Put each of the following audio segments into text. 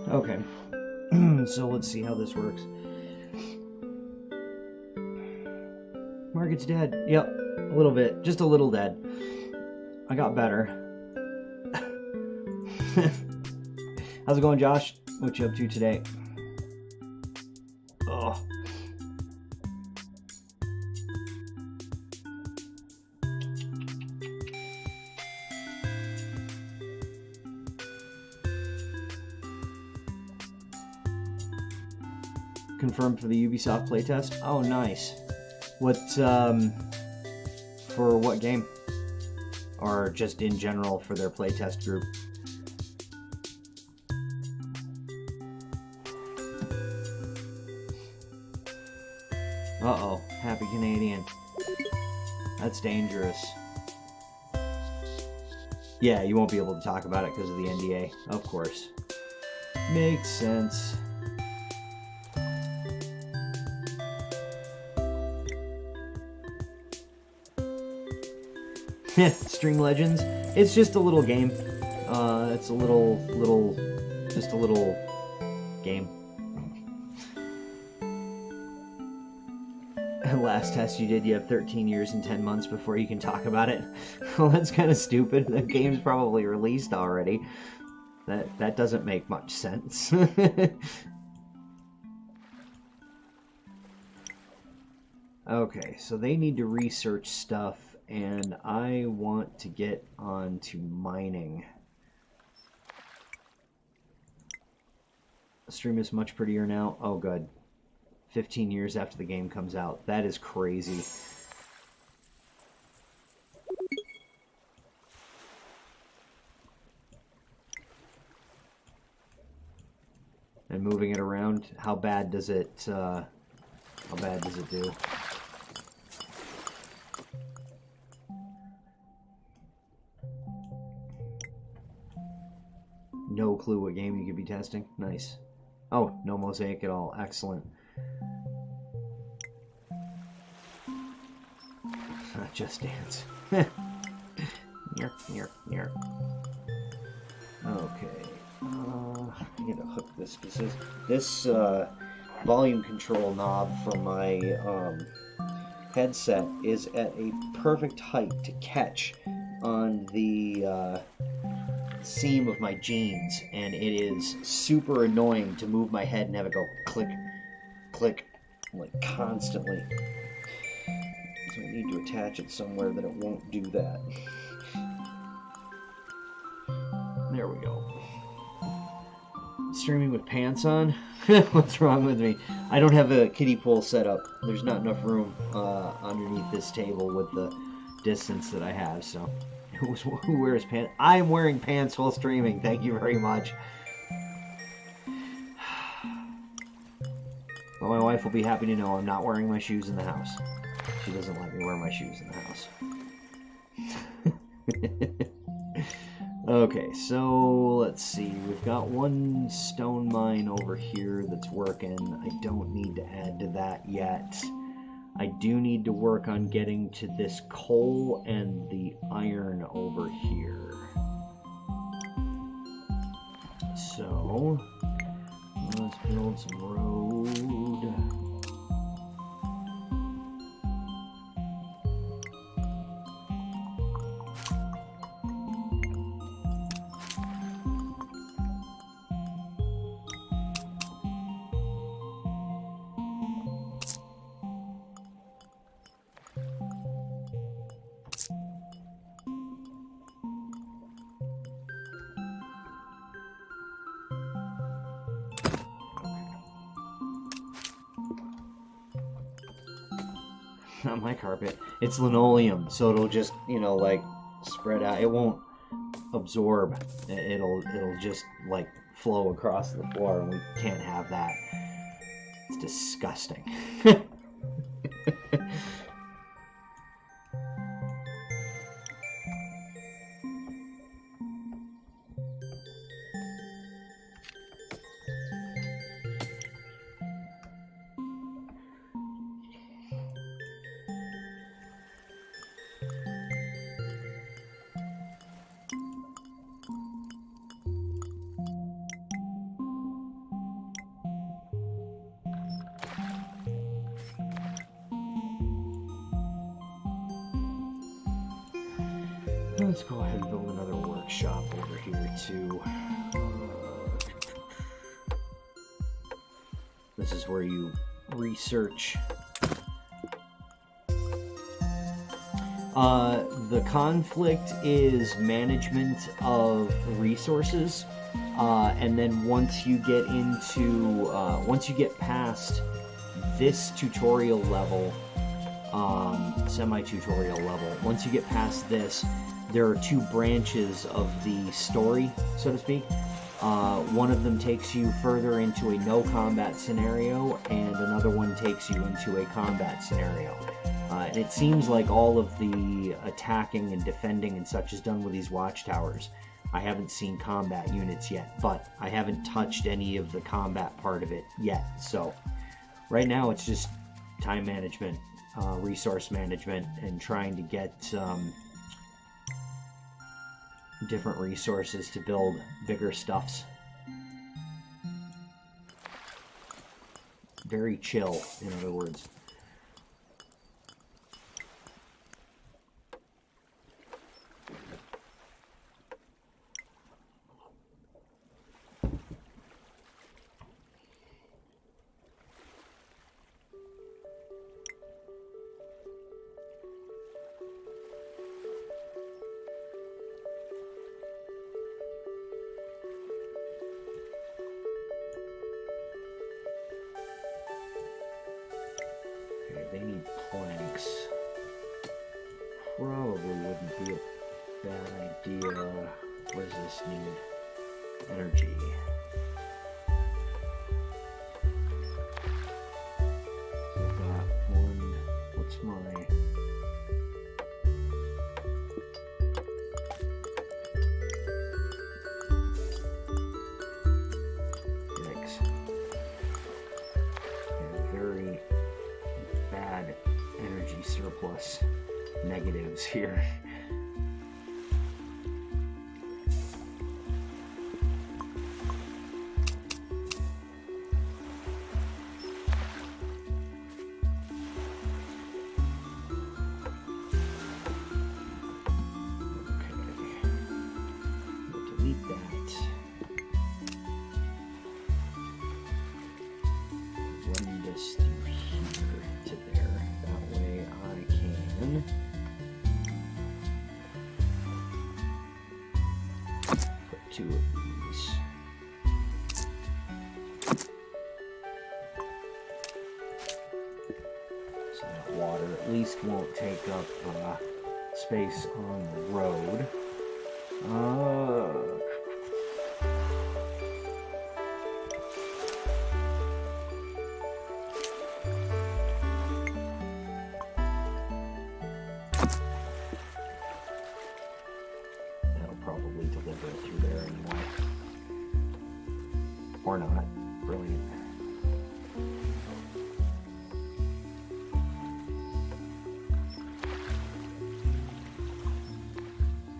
Okay. So let's see how this works. Market's dead. Yep, a little bit. Just a little dead. I got better. How's it going, Josh? What you up to today? Oh. Confirmed for the Ubisoft playtest? Oh, nice. What, for what game? Or just in general for their playtest group? Uh-oh, Happy Canadian. That's dangerous. Yeah, you won't be able to talk about it because of the NDA, of course. Makes sense. Stream Legends. It's just a little game. It's a just a little game. Last test you did, you have 13 years and 10 months before you can talk about it. Well, that's kind of stupid. The game's probably released already. That doesn't make much sense. Okay, so they need to research stuff. And I want to get on to mining. The stream is much prettier now. Oh, good. 15 years after the game comes out. That is crazy. And moving it around, how bad does it do? No clue what game you could be testing. Nice. Oh, no mosaic at all. Excellent. Just Dance. Okay. I need to hook this. This volume control knob from my headset is at a perfect height to catch on the seam of my jeans, and it is super annoying to move my head and have it go click, click, like constantly. So I need to attach it somewhere that it won't do that. There we go. Streaming with pants on? What's wrong with me? I don't have a kiddie pool set up. There's not enough room underneath this table with the distance that I have, so... Who wears pants? I'm wearing pants while streaming. Thank you very much. Well, my wife will be happy to know I'm not wearing my shoes in the house. She doesn't let me wear my shoes in the house. Okay, so let's see. We've got one stone mine over here that's working. I don't need to add to that yet. I do need to work on getting to this coal and the iron over here. So, let's build some road. Not my carpet. It's linoleum, so it'll just, you know, like spread out. It won't absorb. It'll just like flow across the floor, and we can't have that. It's disgusting. Let's go ahead and build another workshop over here too. This is where you research. The conflict is management of resources, and then once you get past this tutorial level, semi-tutorial level, once you get past this, there are two branches of the story, so to speak. One of them takes you further into a no combat scenario, and another one takes you into a combat scenario. And it seems like all of the attacking and defending and such is done with these watchtowers. I haven't seen combat units yet, but I haven't touched any of the combat part of it yet. So right now it's just time management, resource management, and trying to get different resources to build bigger stuffs. Very chill, in other words. They need planks. Probably wouldn't be a bad idea. What does this need? Energy. So I've got one. What's my... Yikes. And very bad energy surplus negatives here. Two of these. So that water at least won't take up space on the road. Probably deliver it through there anyway. Or not. Brilliant.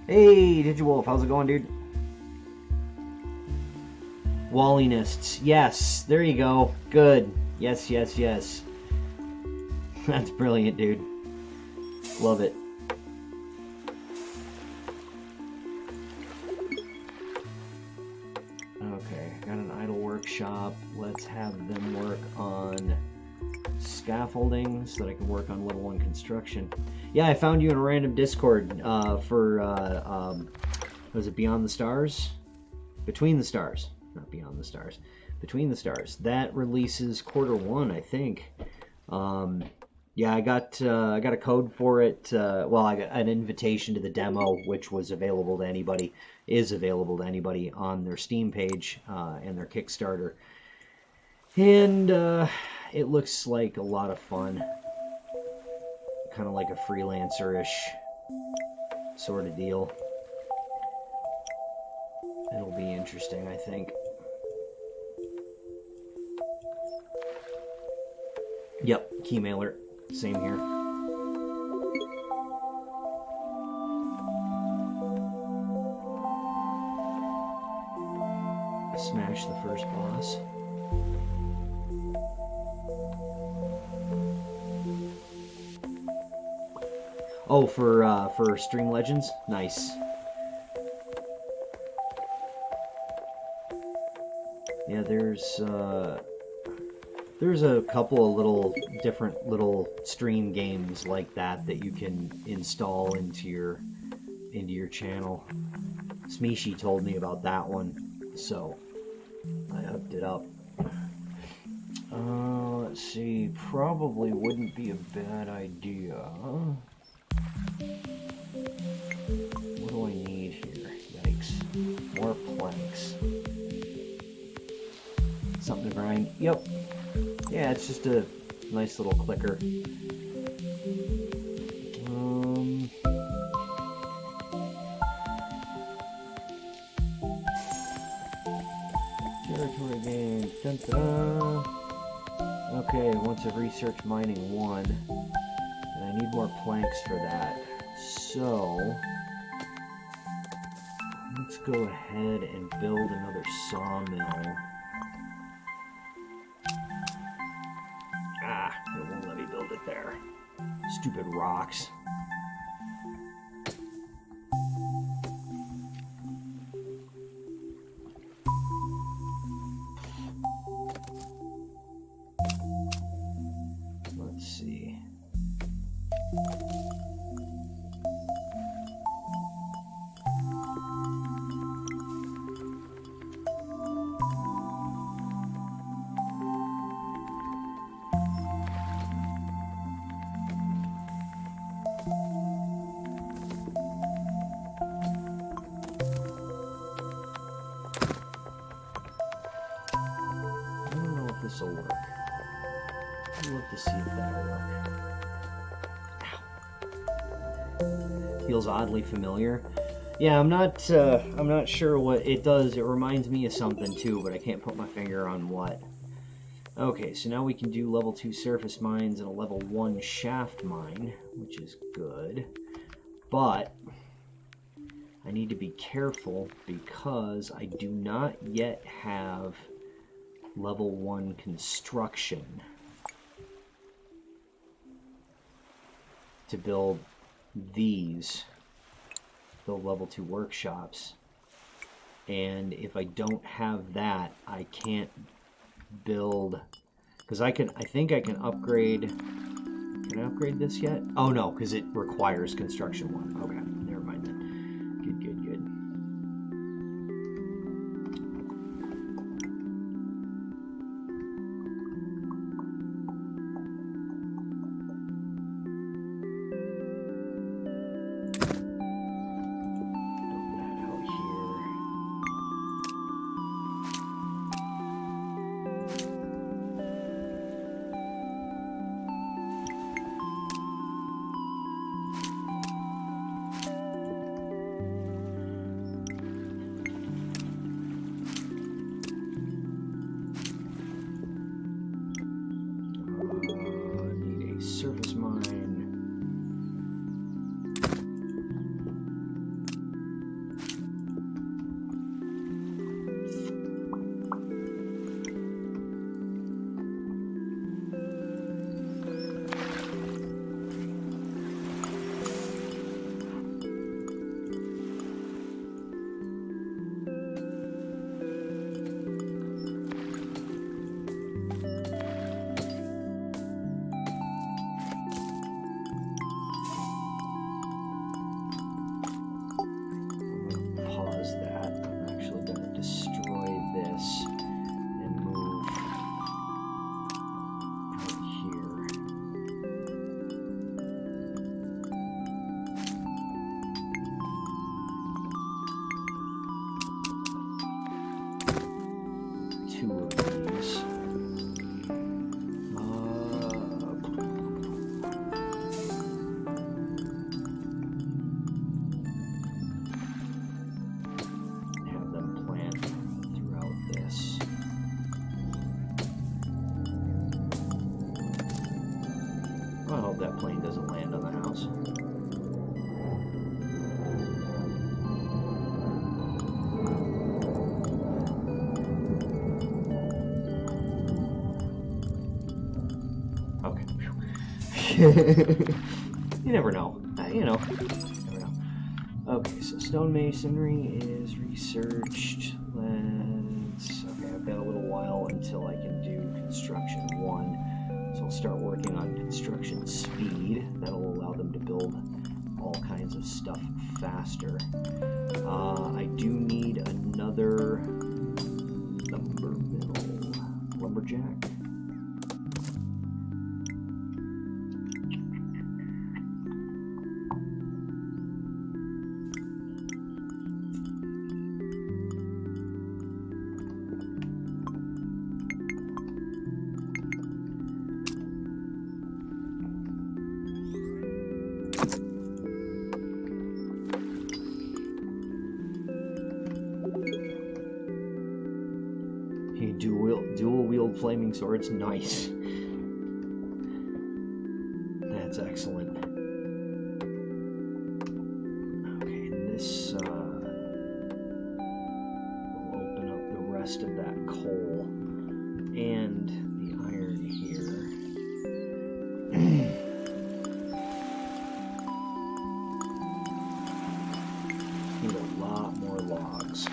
Hey, Digimolf, how's it going, dude? Colonists. Yes, there you go. Good. Yes, yes, yes. That's brilliant, dude. Love it. Okay, got an idle workshop. Let's have them work on scaffolding so that I can work on level 1 construction. Yeah, I found you in a random Discord for, was it Beyond the Stars? Between the Stars. Not Beyond the Stars. Between the Stars. That releases Q1, I think. Yeah, I got a code for it. Well, I got an invitation to the demo, which was available to anybody, is available to anybody on their Steam page and their Kickstarter. And it looks like a lot of fun. Kind of like a freelancer-ish sort of deal. It'll be interesting, I think. Yep, key mailer. Same here. Smash the first boss. Oh, for Stream Legends? Nice. Yeah, there's a couple of different little stream games like that that you can install into your channel. Smeeshi told me about that one, so I hooked it up. Let's see, probably wouldn't be a bad idea. What do I need here? Yikes. More planks. Something to grind. Yep. Yeah, it's just a nice little clicker. Territory gain. Dun-dun. Okay, once I've researched mining 1, and I need more planks for that. So, let's go ahead and build another sawmill. Ah, it won't let me build it there. Stupid rocks. Let's see. This will work. I'd love to see if that'll work. Ow. Feels oddly familiar. Yeah, I'm not sure what it does. It reminds me of something too, but I can't put my finger on what. Okay, so now we can do level 2 surface mines and a level 1 shaft mine, which is good. But I need to be careful because I do not yet have level 1 construction to build level 2 workshops, and if I don't have that, I can't build, because I think I can upgrade. Can I upgrade this yet? Oh no, because it requires construction 1. Okay, never mind then. Good. Surface mine. I hope that plane doesn't land on the house. Okay. You never know. you know, never know. Okay, so stonemasonry is researched. Okay, I've got a little while until I can do construction 1. So I'll start working on construction speed. That'll allow them to build all kinds of stuff faster. I do need another lumber mill. Lumberjack. Dual wield flaming swords, nice. That's excellent. Okay, and this will open up the rest of that coal and the iron here. Need a lot more logs.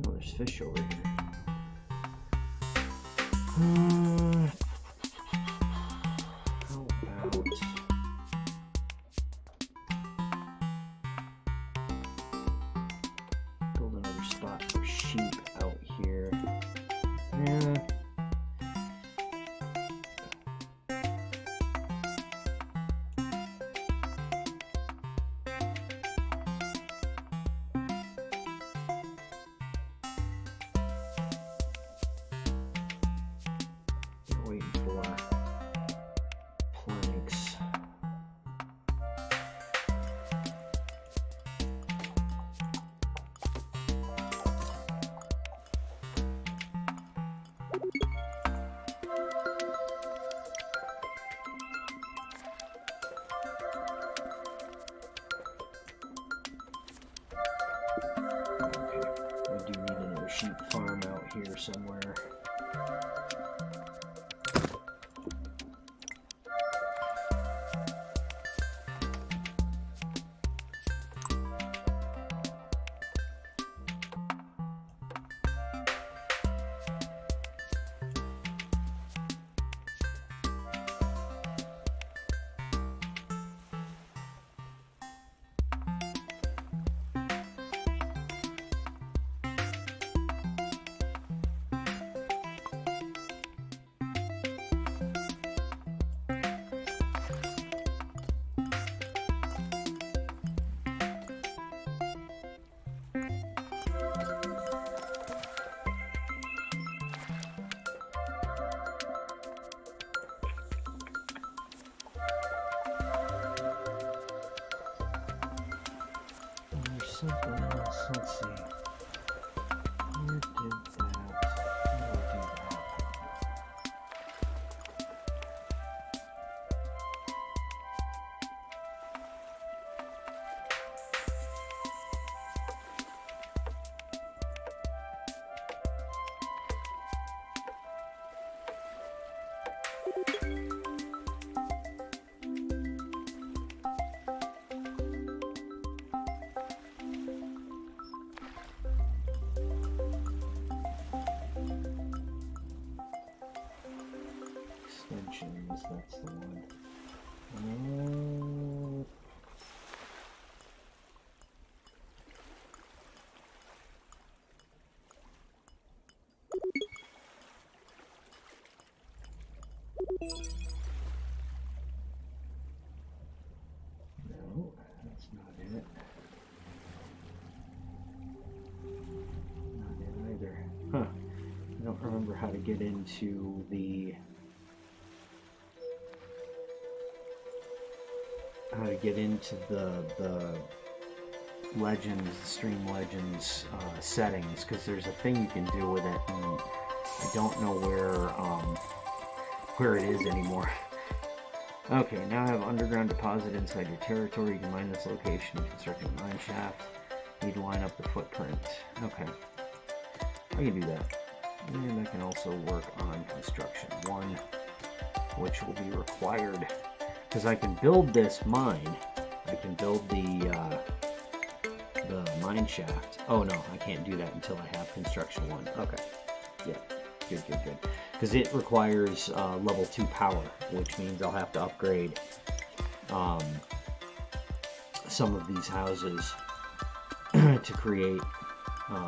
Oh, there's fish over here. How about build another spot for sheep out here? Yeah. Waiting for planks. Okay, I do need another sheep farm out here somewhere. Something else. Let's see. Where did that? Where did I do that? Suspensions, that's the one. No, that's not it. Not it either. Huh. I don't remember how to get into the Legends, Stream Legends settings, because there's a thing you can do with it, and I don't know where it is anymore. Okay, now I have underground deposit inside your territory. You can mine this location and construct a mine shaft. You need to line up the footprint. Okay, I can do that. And I can also work on construction 1, which will be required, because I can build this mine. I can build the mine shaft. Oh no, I can't do that until I have construction 1. Okay, yeah, good. Because it requires level 2 power, which means I'll have to upgrade some of these houses to create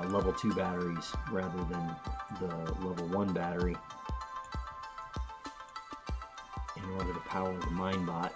level 2 batteries rather than the level 1 battery in order to power the mine bot.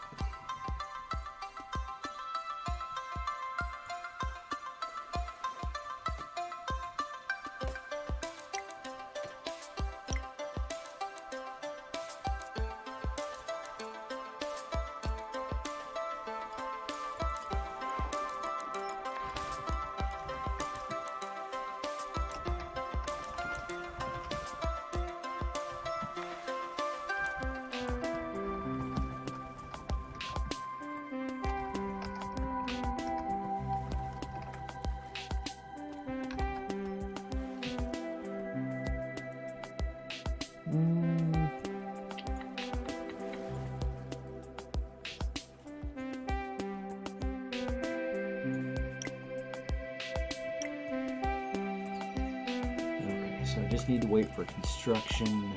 So I just need to wait for construction.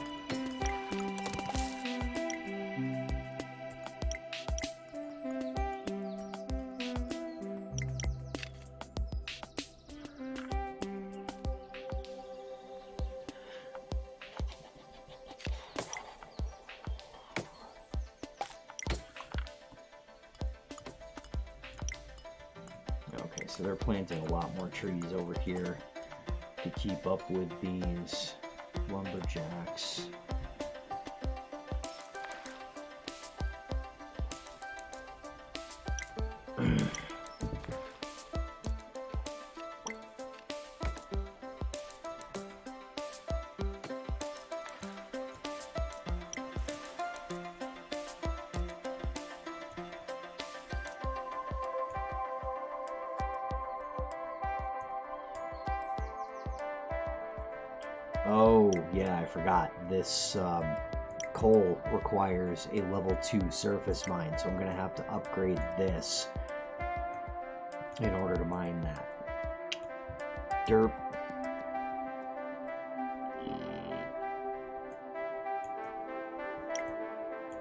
Okay, so they're planting a lot more trees over here to keep up with these lumberjacks. Oh, yeah, I forgot. This coal requires a level 2 surface mine, so I'm going to have to upgrade this in order to mine that. Derp.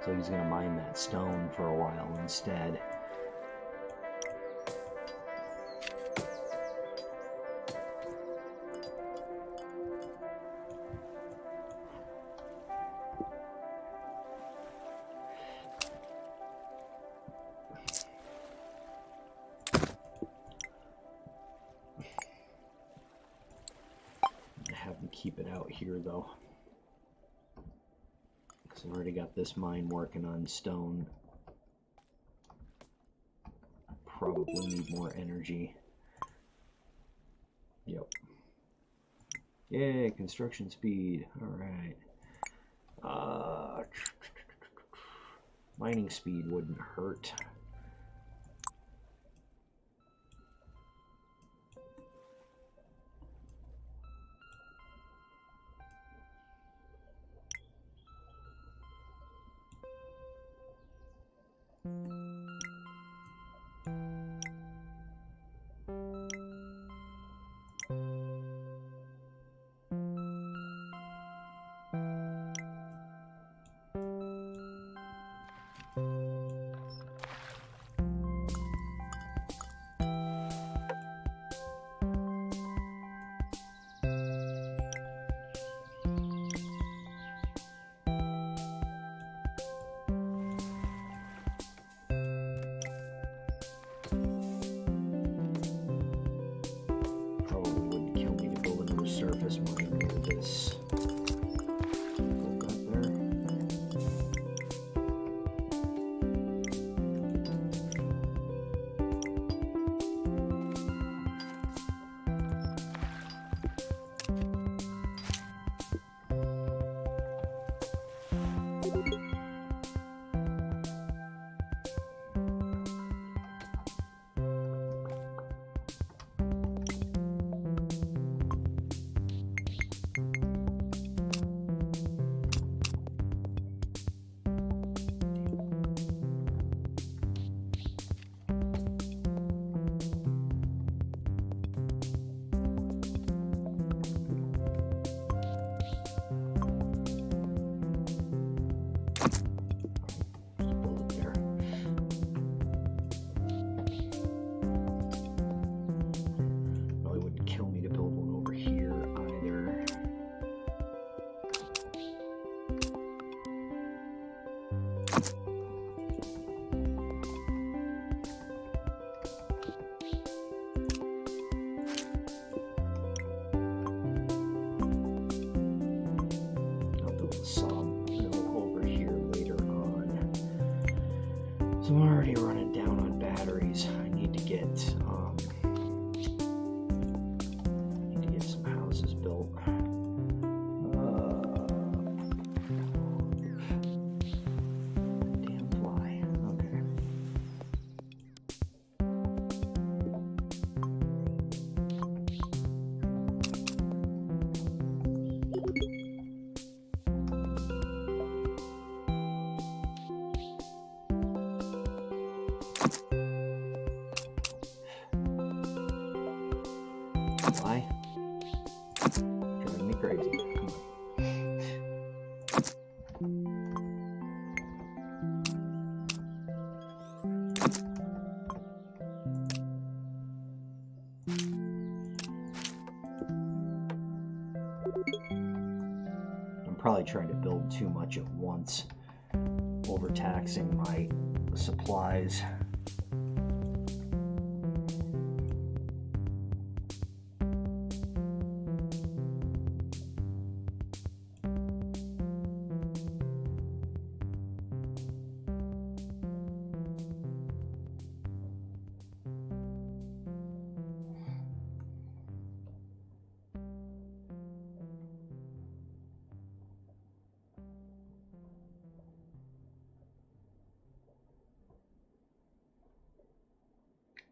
So he's going to mine that stone for a while instead. Have them keep it out here though, because I've already got this mine working on stone. I probably need more energy. Yep. Yay, construction speed. Alright. Mining speed wouldn't hurt. surface mine near this. Hold that there. So I'm already running down on batteries. I need to get some houses built. Damn fly. Okay. Why? Driving me crazy. Come on. I'm probably trying to build too much at once, overtaxing my supplies.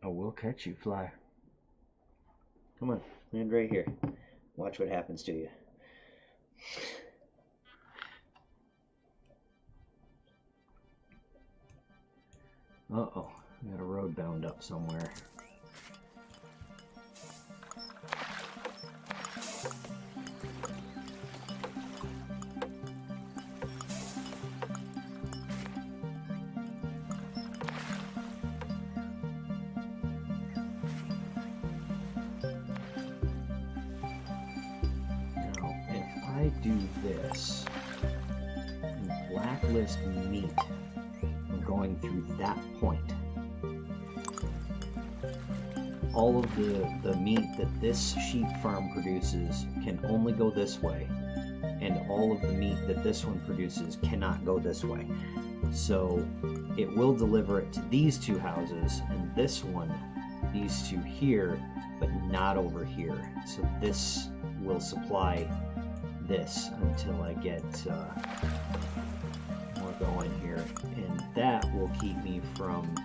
Oh, we'll catch you, fly. Come on, land right here. Watch what happens to you. Uh-oh, we got a road bound up somewhere. I do this and blacklist meat from going through that point, all of the meat that this sheep farm produces can only go this way, and all of the meat that this one produces cannot go this way. So it will deliver it to these two houses, and this one, these two here, but not over here. So this will supply this until I get more going here, and that will keep me from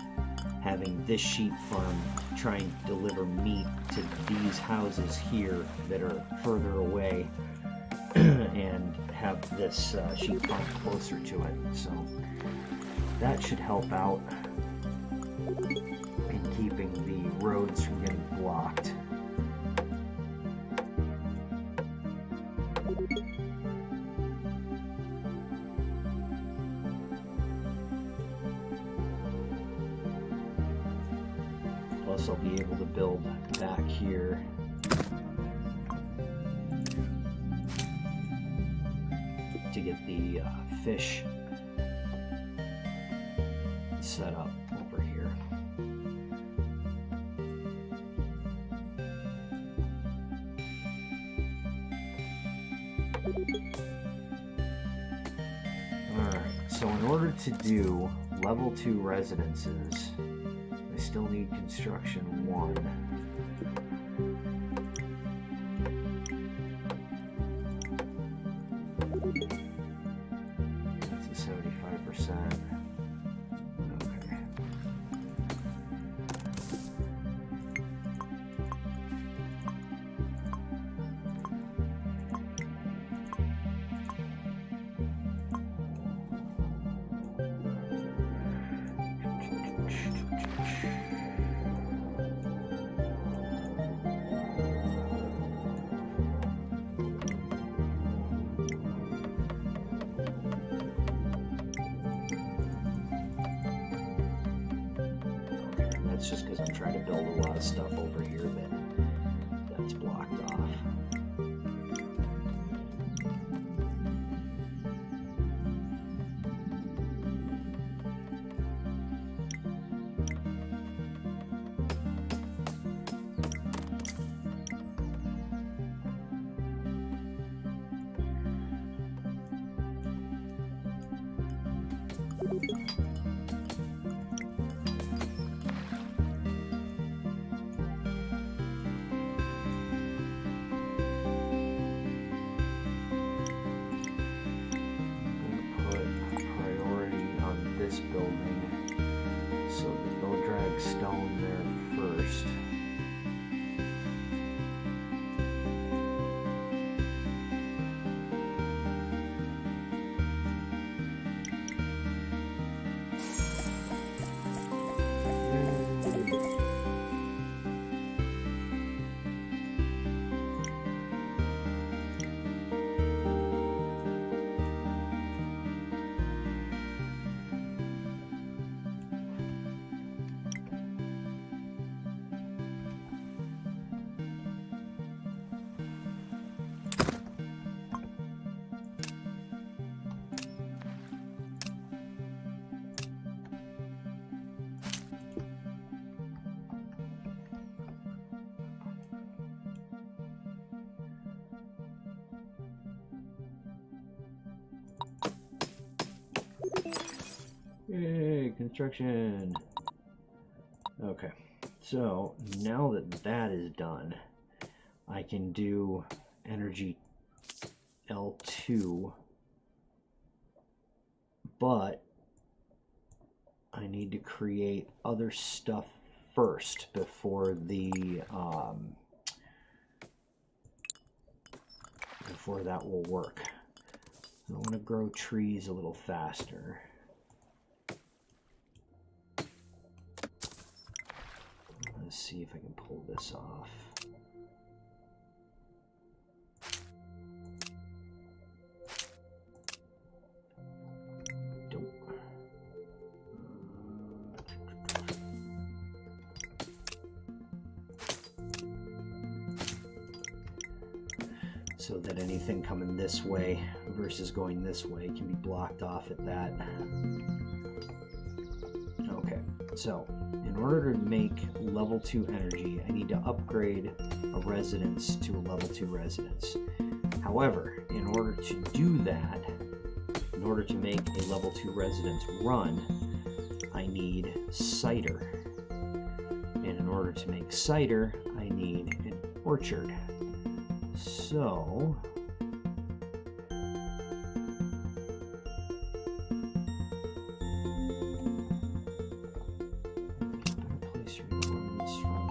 having this sheep farm try and deliver meat to these houses here that are further away and have this sheep farm closer to it. So that should help out in keeping the roads from getting blocked. Plus I'll be able to build back here. To get the fish set up over here. So in order to do level 2 residences, I still need construction 1. That's a 75%. Okay. That's just because I'm trying to build a lot of stuff over here that's blocked off. Building so that they'll drag stone there first. Yay, construction. Okay, so now that that is done, I can do energy L2, but I need to create other stuff first before before that will work. I want to grow trees a little faster. Let's see if I can pull this off. So that anything coming this way versus going this way can be blocked off at that. Okay, so in order to make level 2 energy, I need to upgrade a residence to a level 2 residence. However, in order to do that, in order to make a level 2 residence run, I need cider. And in order to make cider, I need an orchard. So place where you run this from.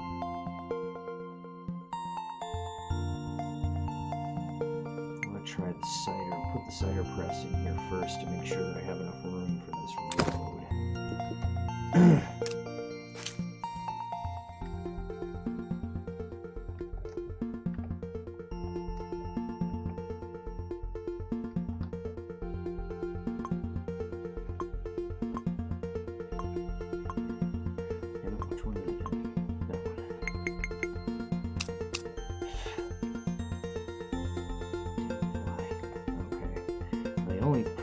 I'm going to try the cider. Put the cider press in here first to make sure that I have enough room for this road.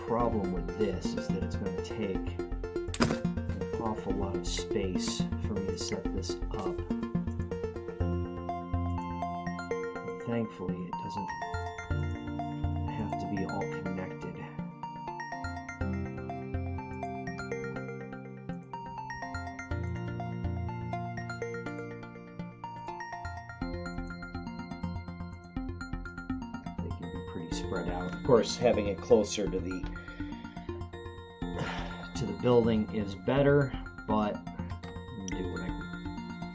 Problem with this is that it's going to take an awful lot of space for me to set this up. But thankfully, it doesn't have to be all connected. spread out. Of course, having it closer to the building is better, but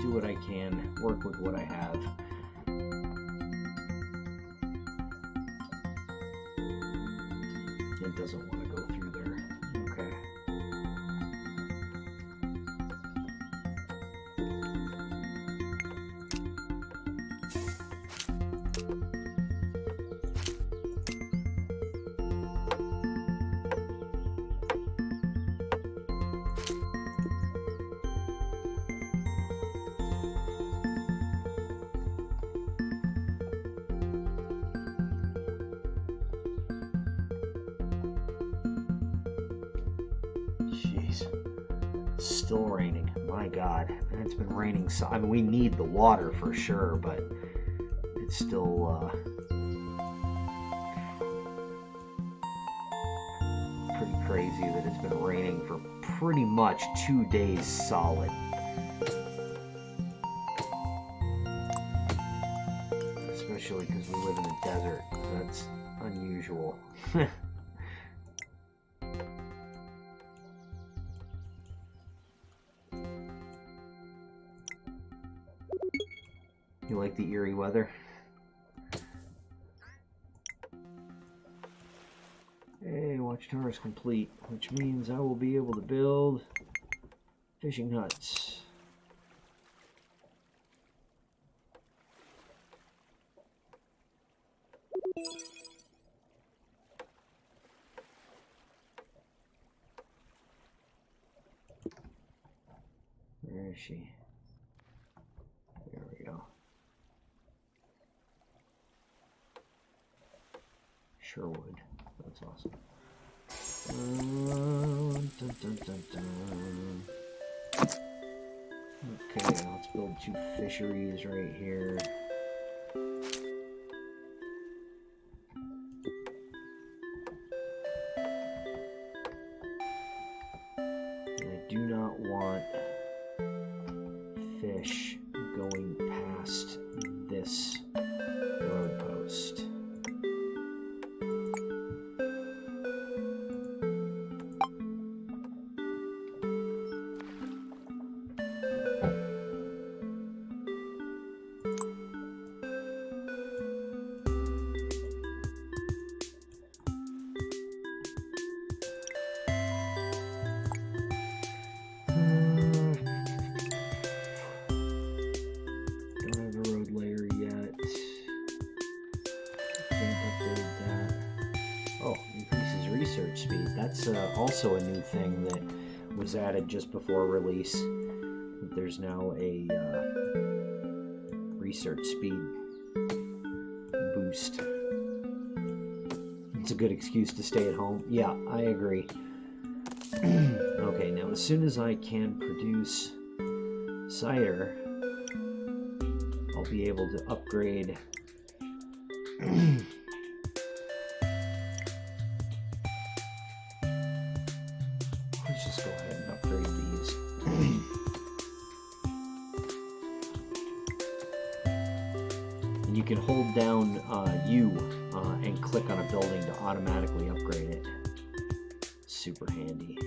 do what I can, work with what I have. It doesn't want to go through there. Okay. Still raining. My God, it's been raining. So I mean, we need the water for sure, but it's still pretty crazy that it's been raining for pretty much 2 days solid. Especially because we live in the desert. That's unusual. You like the eerie weather? Hey, Watchtower is complete, which means I will be able to build fishing huts. Where is she? There we go. Sherwood. That's awesome. Dun, dun, dun, dun. Okay, let's build 2 fisheries right here. And I do not want fish going past this road post. That's also a new thing that was added just before release. There's now a research speed boost. It's a good excuse to stay at home. Yeah, I agree. Okay, now as soon as I can produce cider, I'll be able to upgrade let's just go ahead and upgrade these. And you can hold down U and click on a building to automatically upgrade it. Super handy.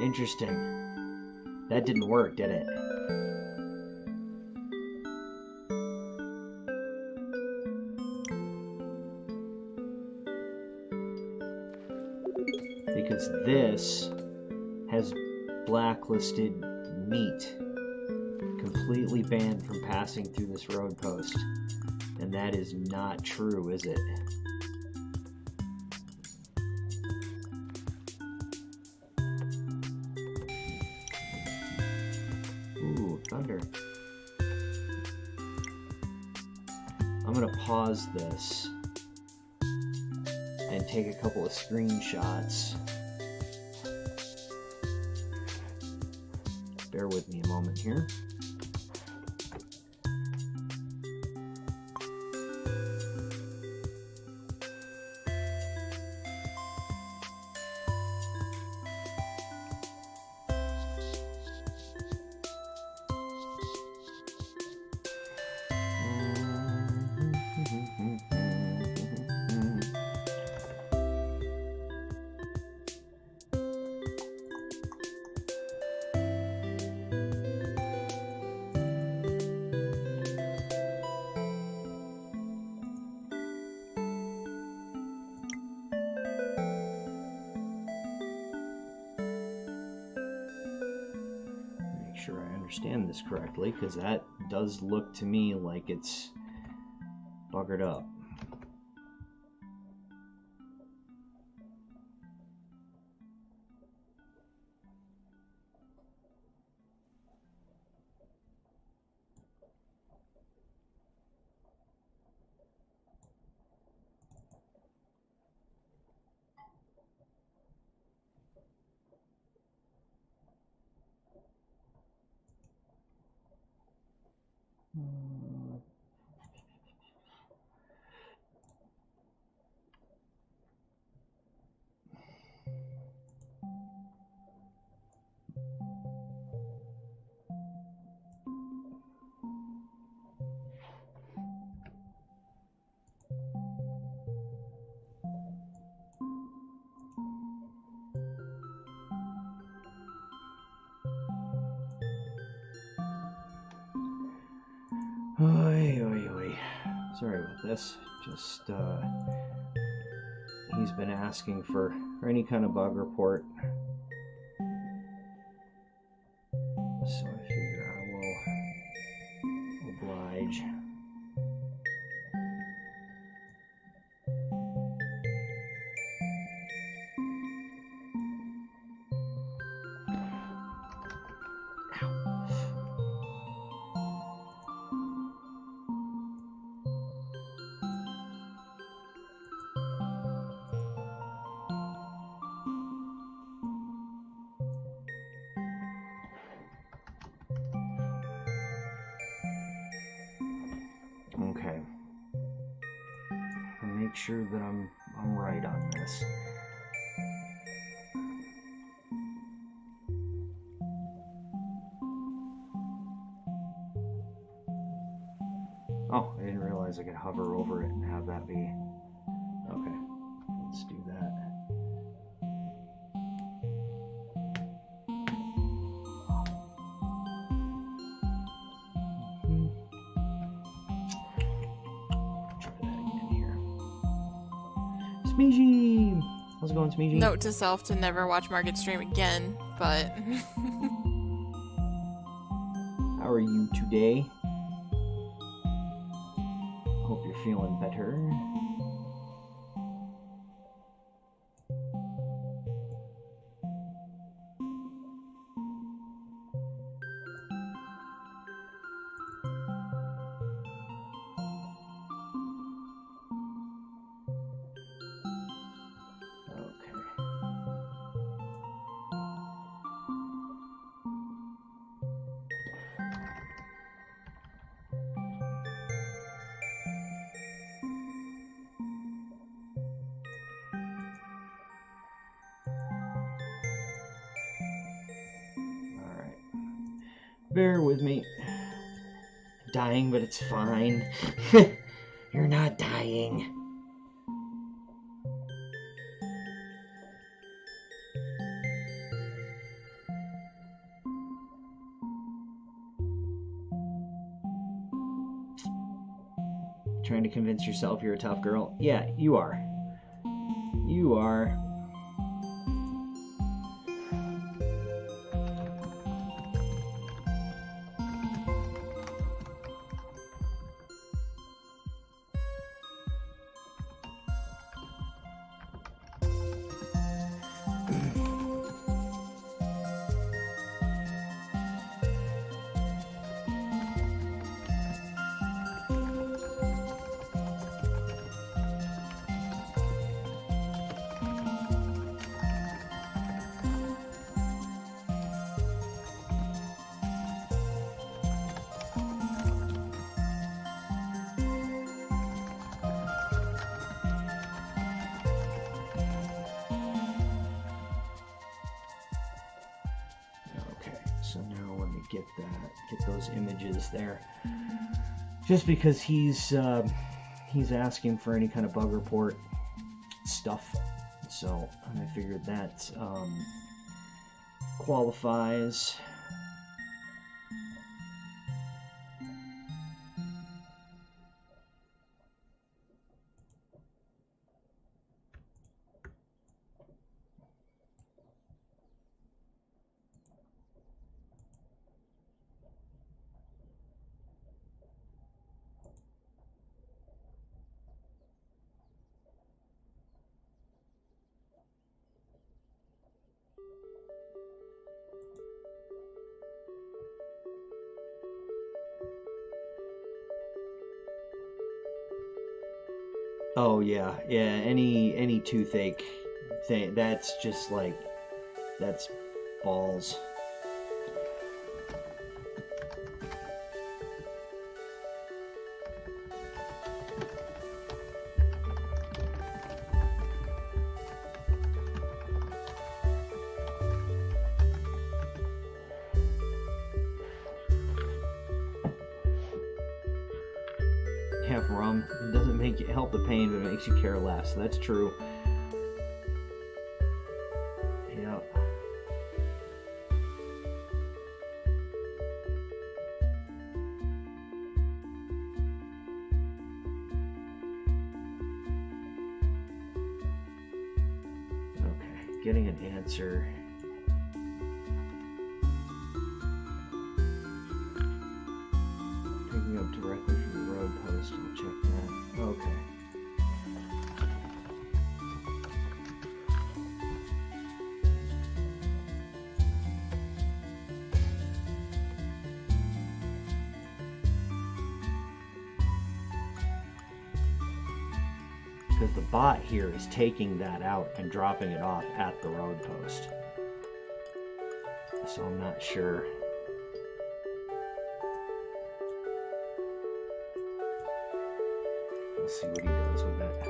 Interesting. That didn't work, did it? Because this has blacklisted meat, completely banned from passing through this road post. And that is not true, is it? Thunder. I'm gonna pause this and take a couple of screenshots. Bear with me a moment here. understand this correctly, because that does look to me like it's buggered up. Oy, oy, oy. Sorry about this. Just, he's been asking for any kind of bug report. So I figure I will oblige. Okay. I'll make sure that I'm right on this. Oh, I didn't realize I could hover over it and have that be. Okay, let's do that. Smeezy! How's it going, Smeezy? Note to self to never watch Market stream again, but... How are you today? Hope you're feeling better. Bear with me. Dying, but it's fine. You're not dying. Trying to convince yourself you're a tough girl? Yeah, you are. You are. Get those images there. Just because he's asking for any kind of bug report stuff, so I figured that qualifies. Oh yeah, yeah. Any toothache thing, that's just like that's balls. Have rum. It doesn't make you help the pain, but it makes you care less. That's true. Yeah. Okay, getting an answer. Picking up directly from the road post. I'll check that. Okay. Because the bot here is taking that out and dropping it off at the road post. So I'm not sure. We'll see what he does with it.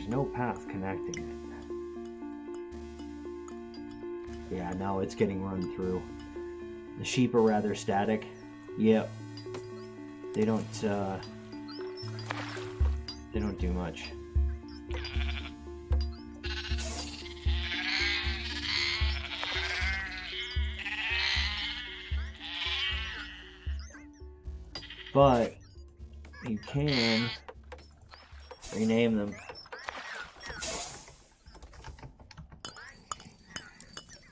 No path connecting it. Yeah, no, it's getting run through. The sheep are rather static. Yep. They don't do much. But you can rename them.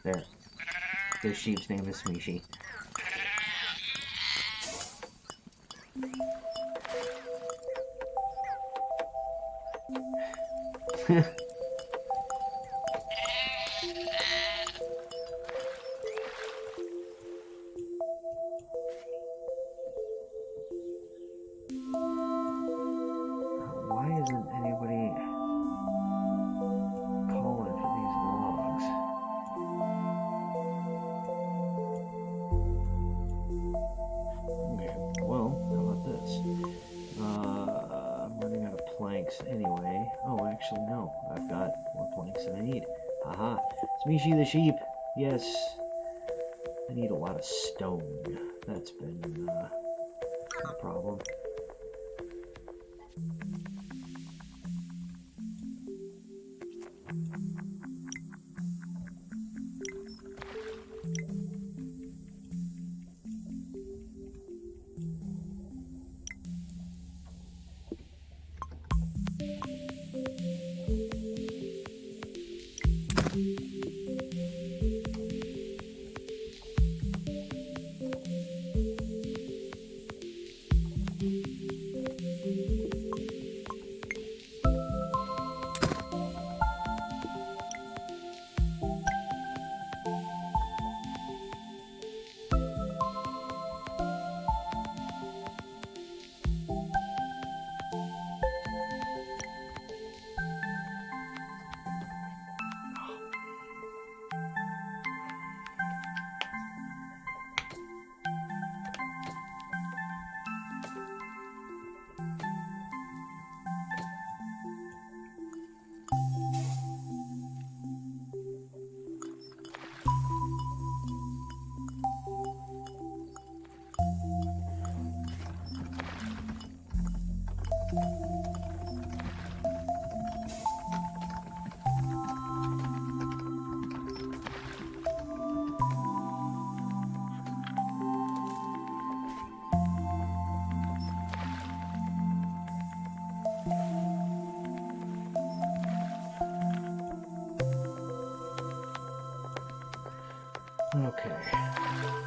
There. This sheep's name is Smishi. Why isn't anybody calling for these logs? Okay, well, how about this? I'm running out of planks anyway. Oh, actually, no. I've got more planks than I need. Haha. Smishi the sheep. Yes. I need a lot of stone. That's been a problem.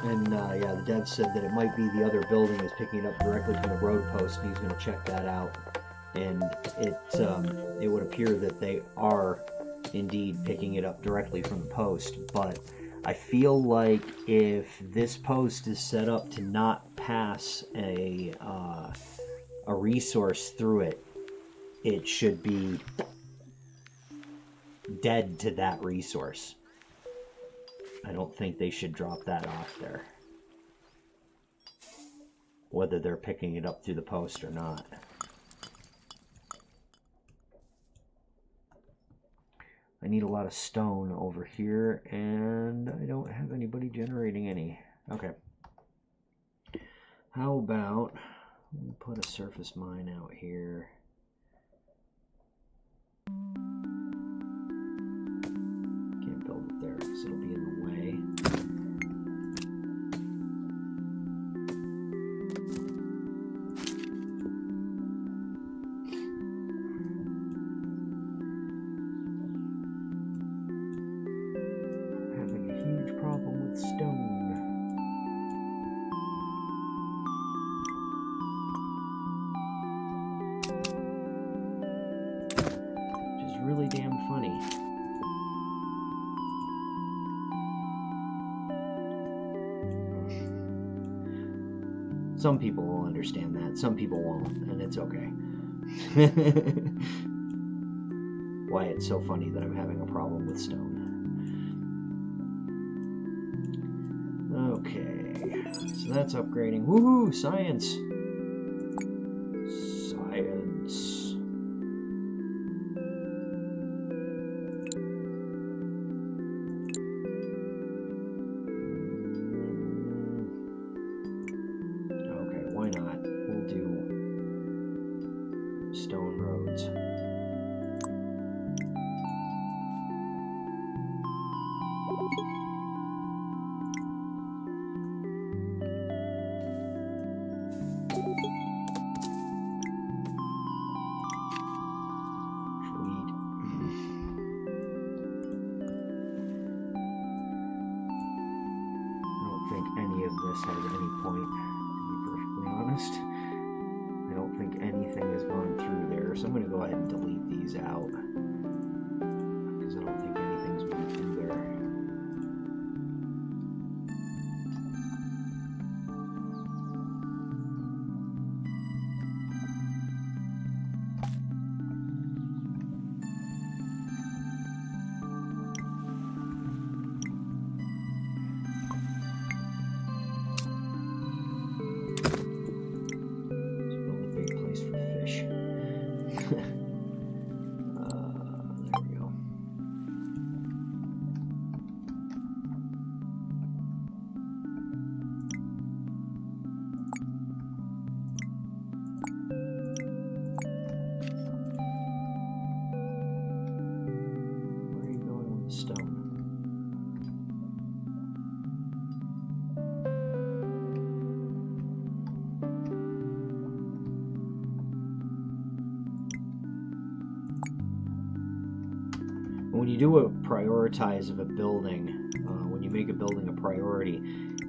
And yeah, the dev said that it might be the other building is picking it up directly from the road post, and he's going to check that out. And it would appear that they are indeed picking it up directly from the post, but I feel like if this post is set up to not pass a resource through it, it should be dead to that resource. I don't think they should drop that off there, whether they're picking it up through the post or not. I need a lot of stone over here, and I don't have anybody generating any. Okay. How about we put a surface mine out here? Can't build it there because it'll be in the way. Having a huge problem with stone. Really damn funny. Some people will understand that, some people won't, and it's okay. Why it's so funny that I'm having a problem with stone. Okay, so that's upgrading. Woohoo! Science! Science. Stone roads. I don't think any of this has any point, to be perfectly honest. I don't think anything has gone through there, so I'm going to go ahead and delete these out, because I don't think anything's gone through there. When you do a prioritize of a building, when you make a building a priority,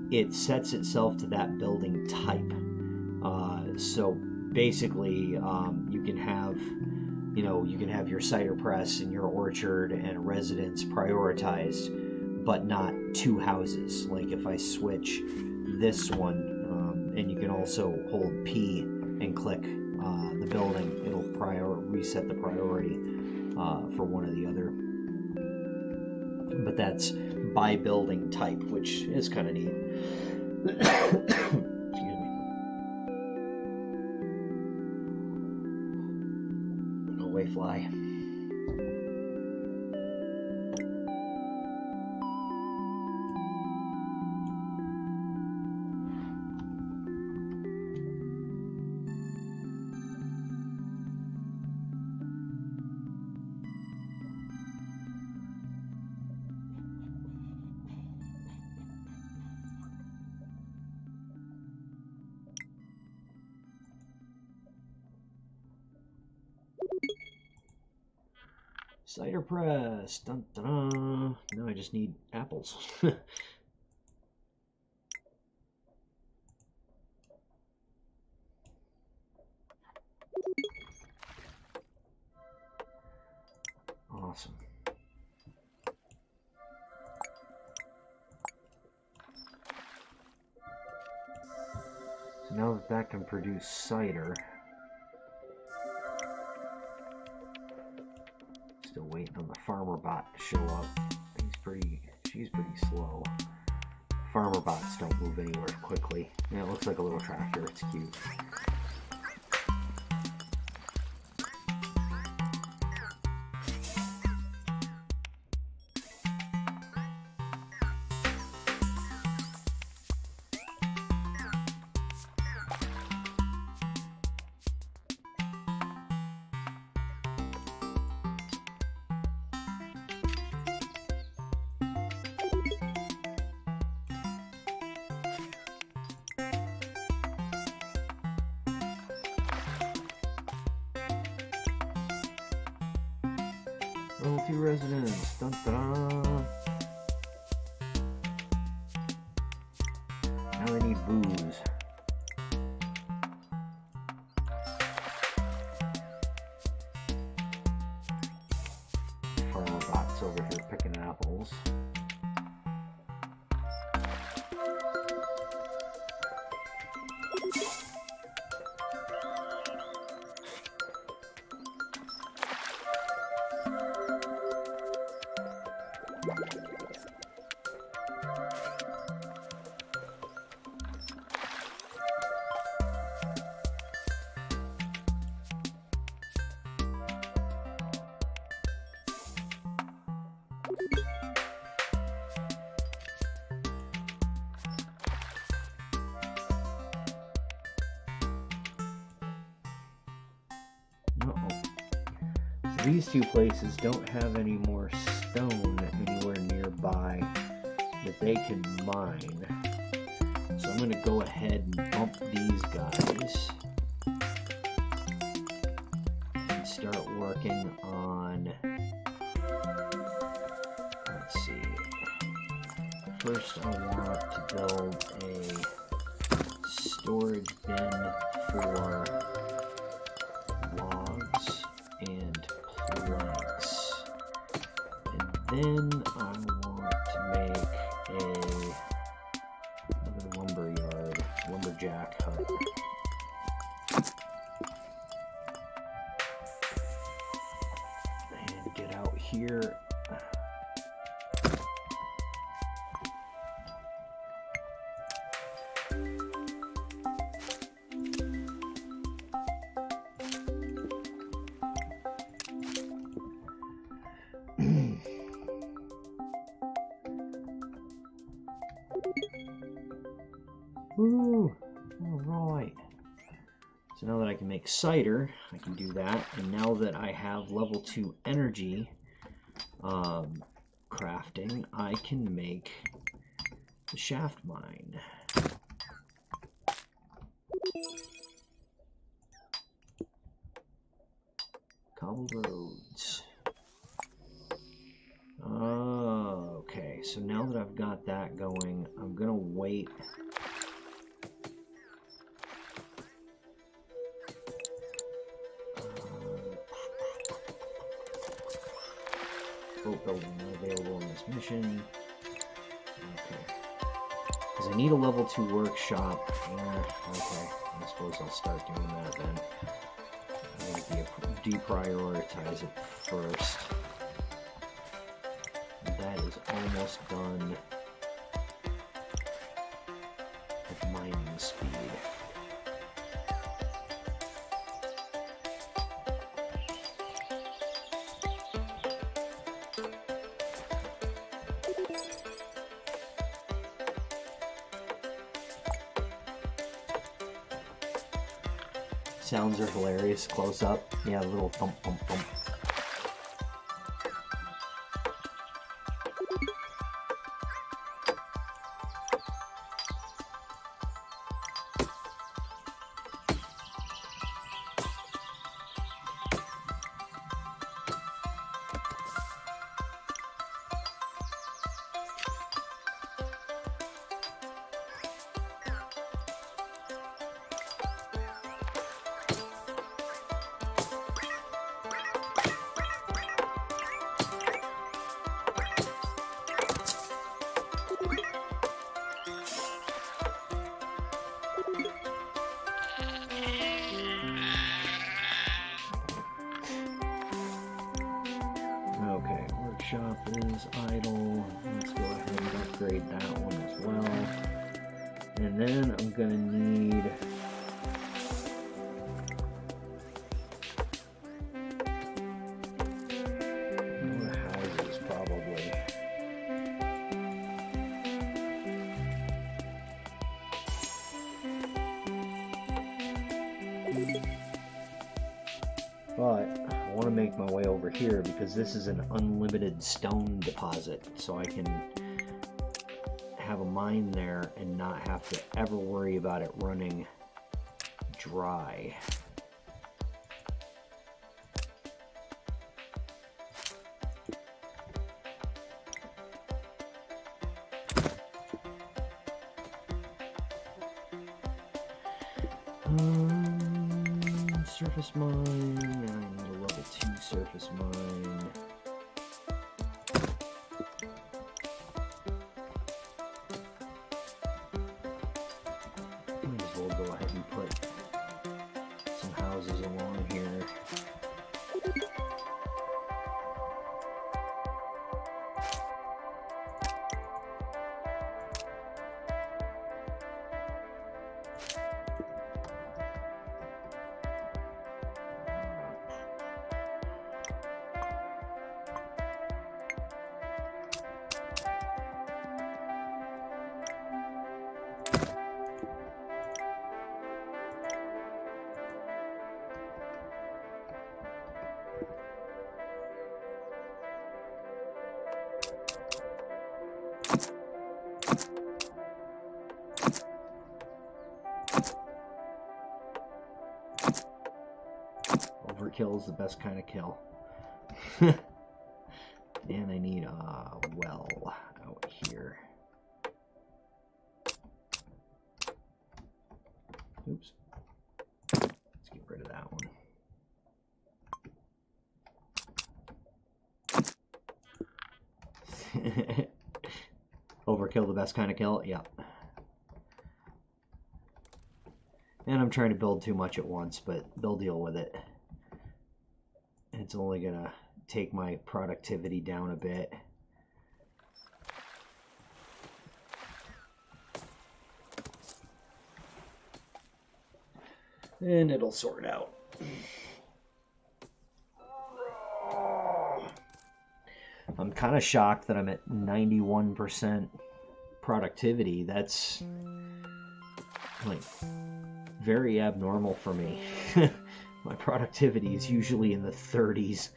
it sets itself to that building type. So basically, you can have, you can have your cider press and your orchard and residence prioritized, but not two houses. Like if I switch this one, and you can also hold P and click the building, it'll reset the priority for one or the other. But that's by building type, which is kind of neat. Excuse me. No way, fly. Cider press. Dun, dun, dun. Now I just need apples. Awesome. So now that that can produce cider, still waiting on the farmer bot to show up. She's pretty slow. Farmer bots don't move anywhere quickly. Yeah, it looks like a little tractor. It's cute. Level 2 residents. Dun dun. Now they need booze. Farmer bot's over here picking apples. These two places don't have any more stone anywhere nearby that they can mine. So I'm going to go ahead and bump these guys and start working on, let's see, first I want to build a storage bin for logs and planks, and then I want to make another lumberjack hut. And get out here. Woo! Alright. So now that I can make cider, I can do that. And now that I have level 2 energy crafting, I can make the shaft mine. Cobbled roads. Okay, so now that I've got that going, I'm gonna wait. Boat building available in this mission. Okay. Because I need a level 2 workshop. Okay, I suppose I'll start doing that then. I'm going to deprioritize it first. That is almost done at mining speed. Sounds are hilarious close up. Yeah, a little thump thump thump. gonna need more houses probably. But I want to make my way over here because this is an unlimited stone deposit, so I can have a mine there and not have to ever worry about it running dry. Surface mine, I need a level 2 surface mine. Might as well go ahead and put some houses along here. Overkill is the best kind of kill. And I need a well out here. Oops. Let's get rid of that one. Overkill the best kind of kill? Yep. And I'm trying to build too much at once, but they'll deal with it. It's only gonna take my productivity down a bit. And it'll sort out. I'm kind of shocked that I'm at 91% productivity. That's like very abnormal for me. My productivity is usually in the 30s.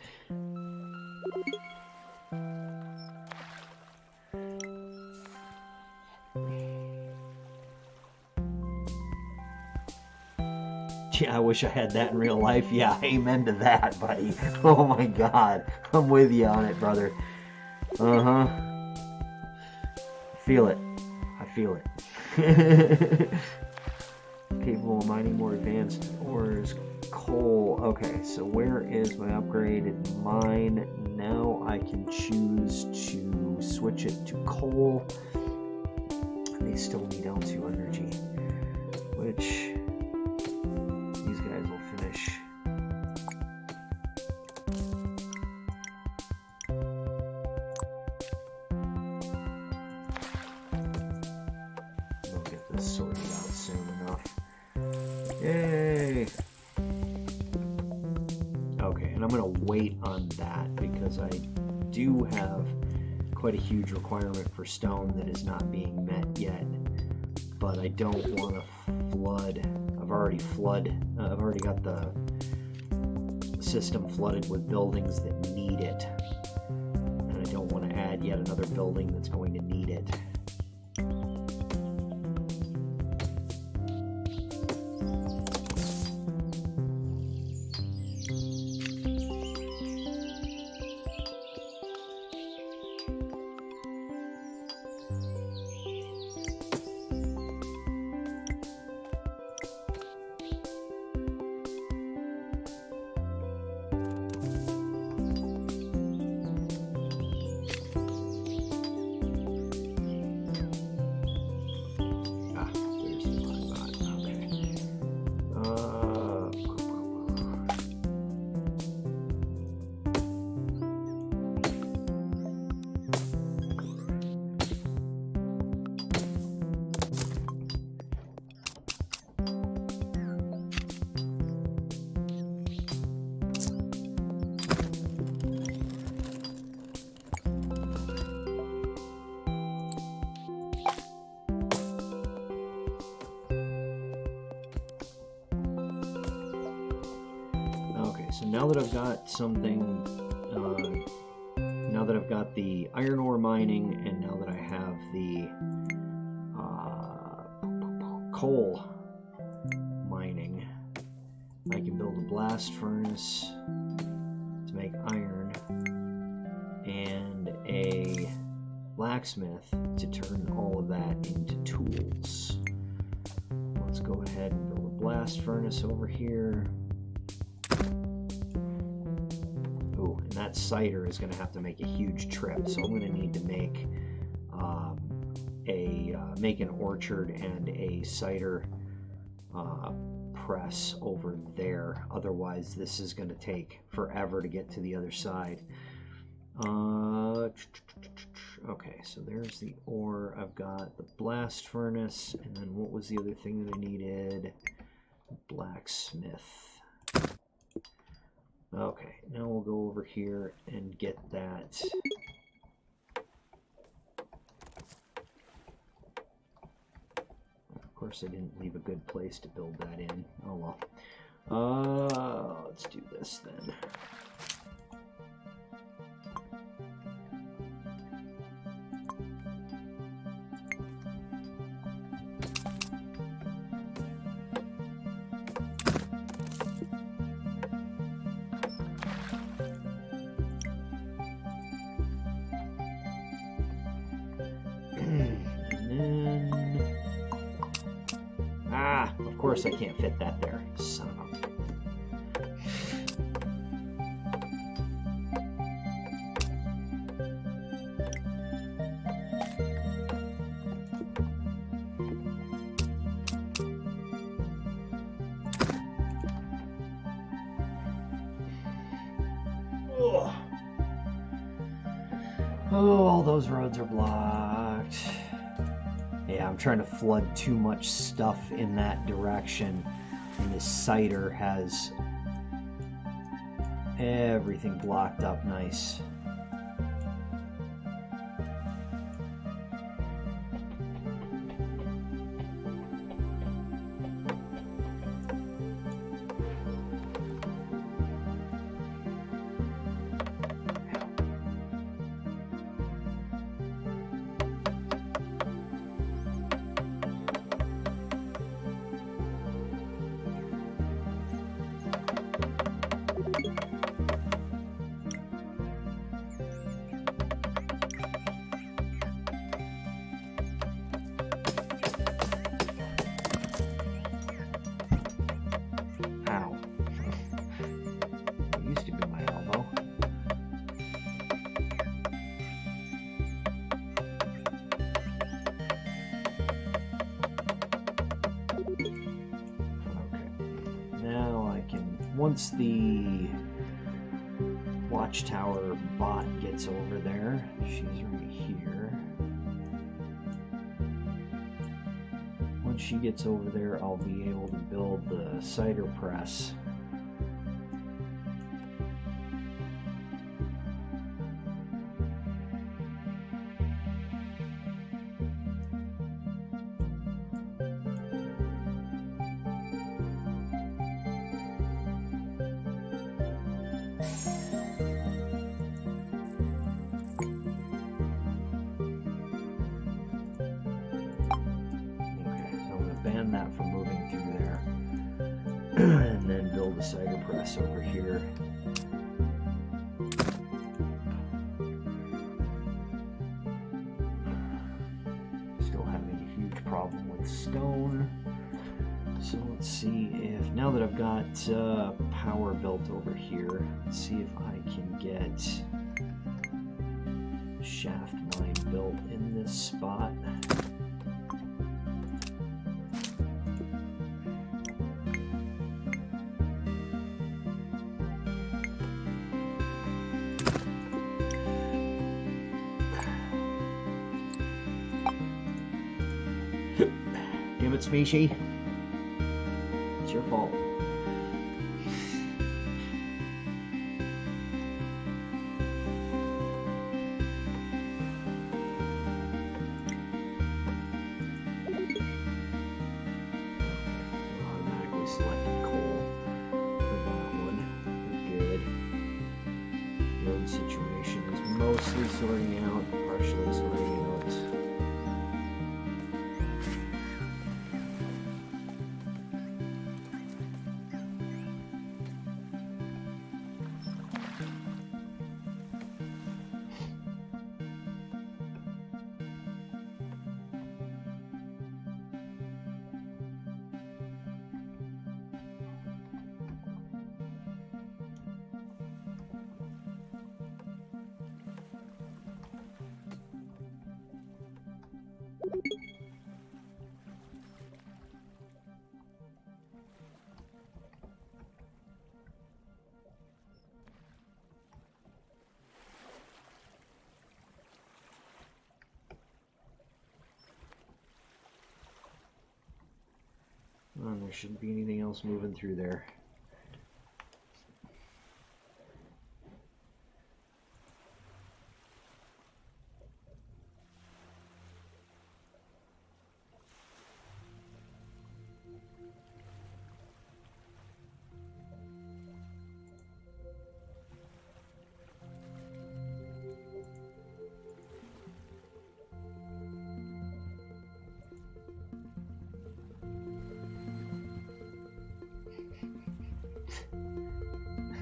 Yeah, I wish I had that in real life. Yeah, amen to that, buddy. Oh my god. I'm with you on it, brother. Uh-huh. Feel it. I feel it. Capable of mining more advanced ores. Coal. Okay, so where is my upgraded mine? Now I can choose to switch it to coal. They still need L2 energy, which these guys will finish. We'll get this sorted out soon enough. Yay! Okay, and I'm going to wait on that because I do have quite a huge requirement for stone that is not being met yet. But I don't want to flood. I've already got the system flooded with buildings that need it. And I don't want to add yet another building that's going to need it. so now that I've got something, now that I've got the iron ore mining, and now that I have the coal mining, I can build a blast furnace to make iron and a blacksmith to turn all of that into tools. Let's go ahead and build a blast furnace over here. Ooh, and that cider is going to have to make a huge trip, so I'm going to need to make make an orchard and a cider press over there. Otherwise, this is going to take forever to get to the other side. Okay, so there's the ore. I've got the blast furnace, and then what was the other thing that I needed? Blacksmith. Okay, now we'll go over here and get that. Of course, I didn't leave a good place to build that in. Oh well. Let's do this then. Of course I can't fit that there. Son of a... Oh, all those roads are blocked. Yeah, I'm trying to flood too much stuff in that direction, and this cider has everything blocked up nice. Once the watchtower bot gets over there, she's right here. Once she gets over there, I'll be able to build the cider press. Ban that from moving through there. And then build a cider press over here. Still having a huge problem with stone. So let's see if, now that I've got power built over here, let's see if I can get shaft mine built in this spot. Damn it, Species. It's your fault. Automatically selected coal for that one. mostly sorting out, partially sorting out. There shouldn't be anything else moving through there.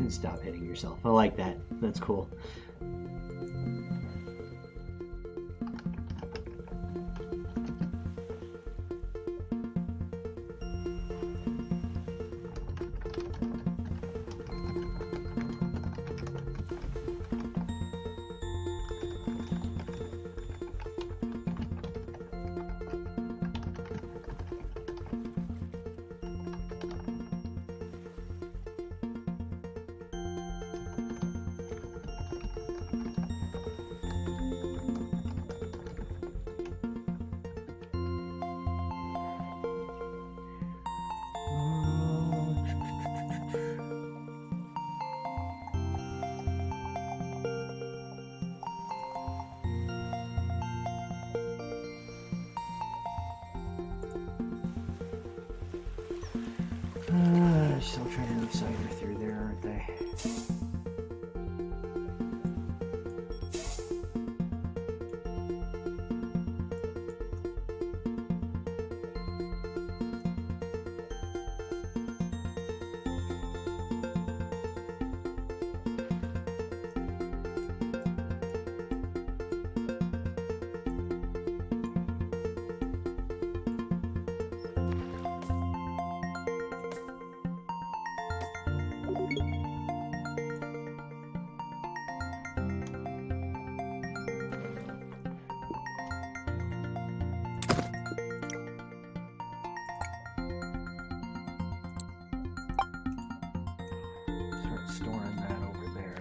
Stop hitting yourself. I like that. That's cool. Still trying to move cider through there, aren't they? Storing that over there.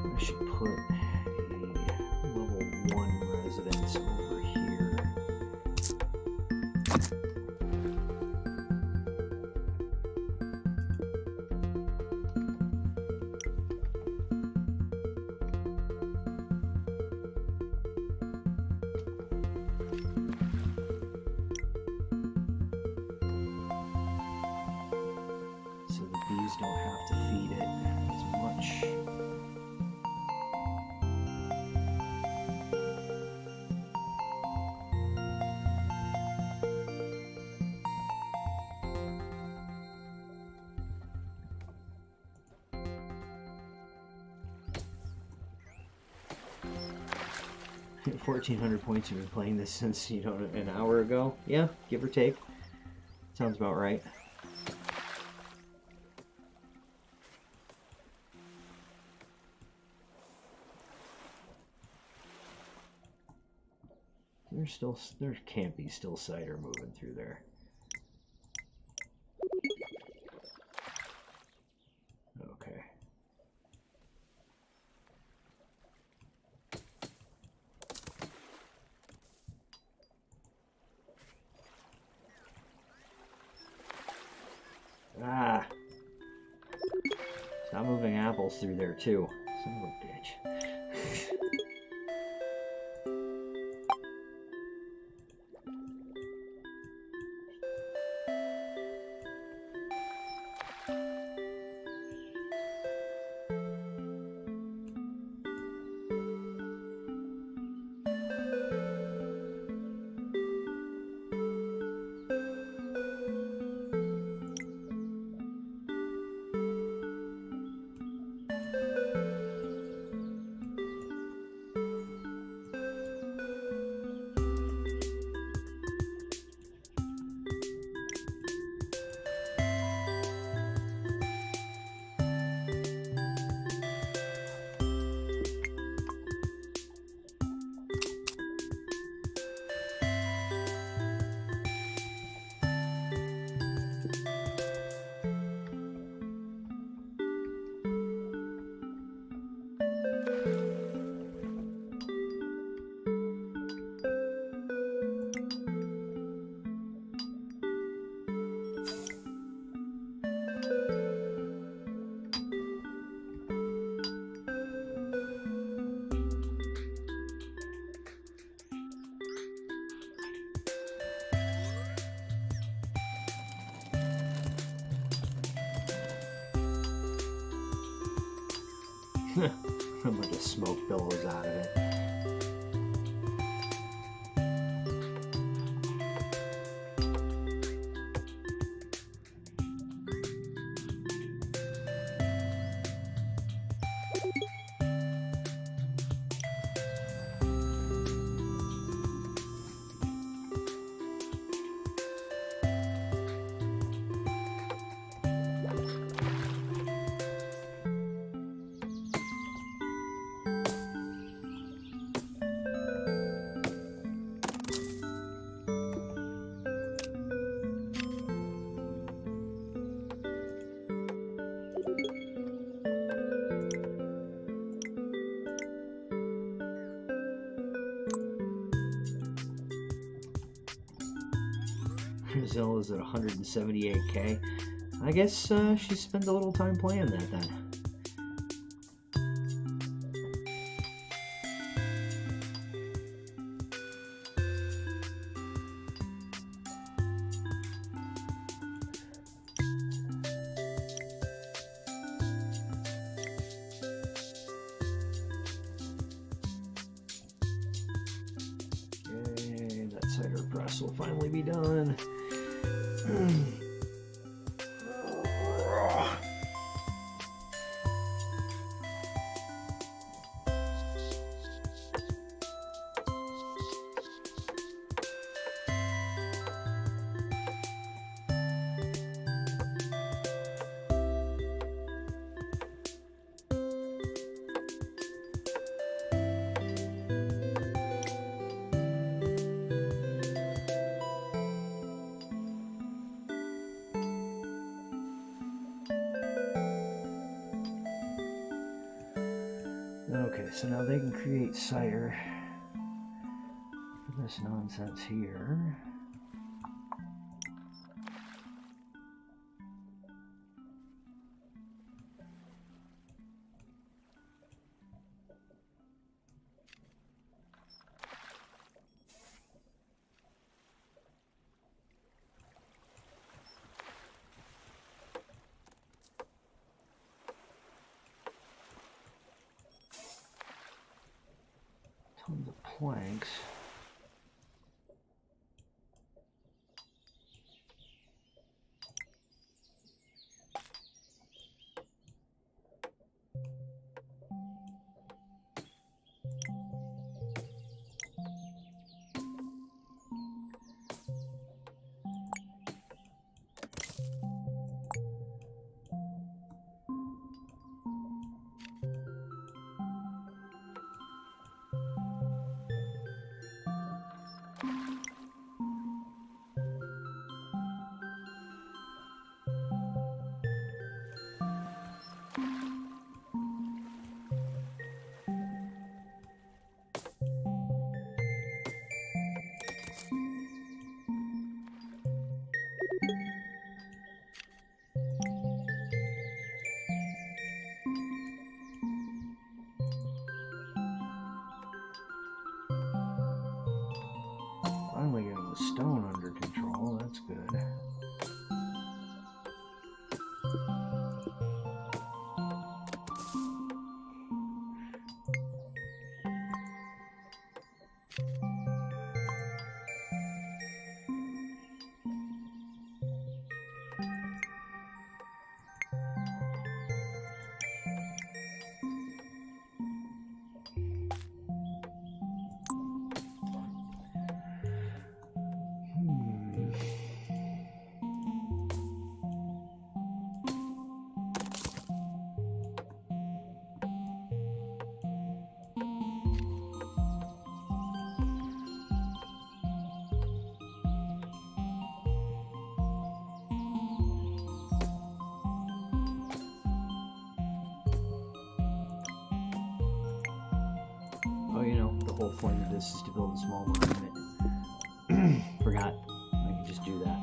I should put a level 1 residence over here. So the bees don't have to feed it as much. Hit 1,400 points. You've been playing this since, you know, an hour ago? Yeah, give or take. Sounds about right. There can't be still cider moving through there. Okay. Ah. Stop moving apples through there, too. Son of a bitch. A bunch of smoke billows out of it. Zilla's at 178k. I guess she spent a little time playing that then. Okay, that cider press will finally be done. Okay, so now they can create cider for this nonsense here. Tons of planks. the whole point of this is to build a small monument. Forgot I could just do that.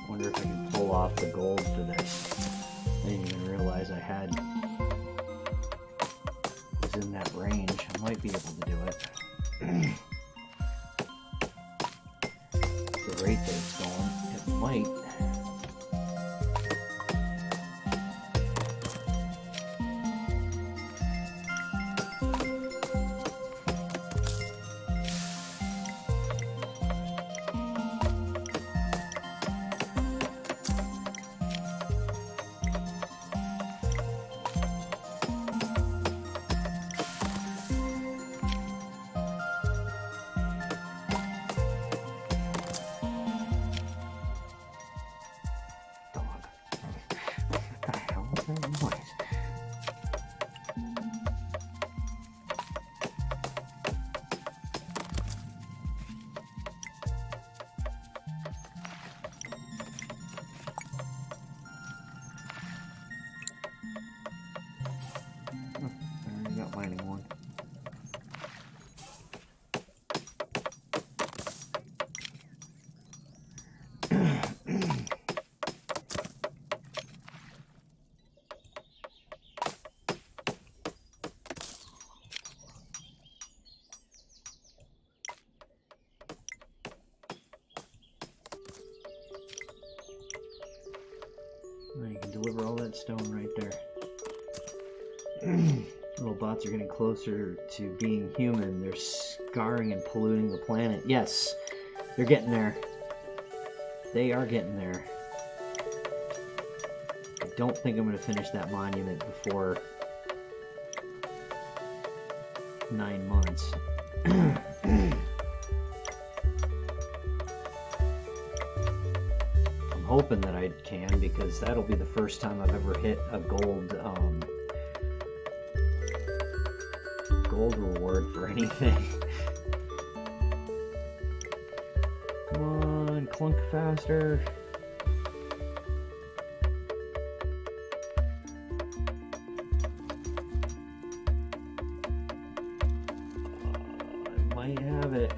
Wonder if I can pull off the gold for this. I didn't even realize I had was in that range. I might be able to do it. The rate that it's going, it might. Got mining one. Well, you can deliver all that stone right there. Little bots are getting closer to being human. They're scarring and polluting the planet. Yes, they're getting there. They are getting there. I don't think I'm going to finish that monument before 9 months. I'm hoping that I can, because that'll be the first time I've ever hit a gold reward for anything. Come on, clunk faster. I might have it.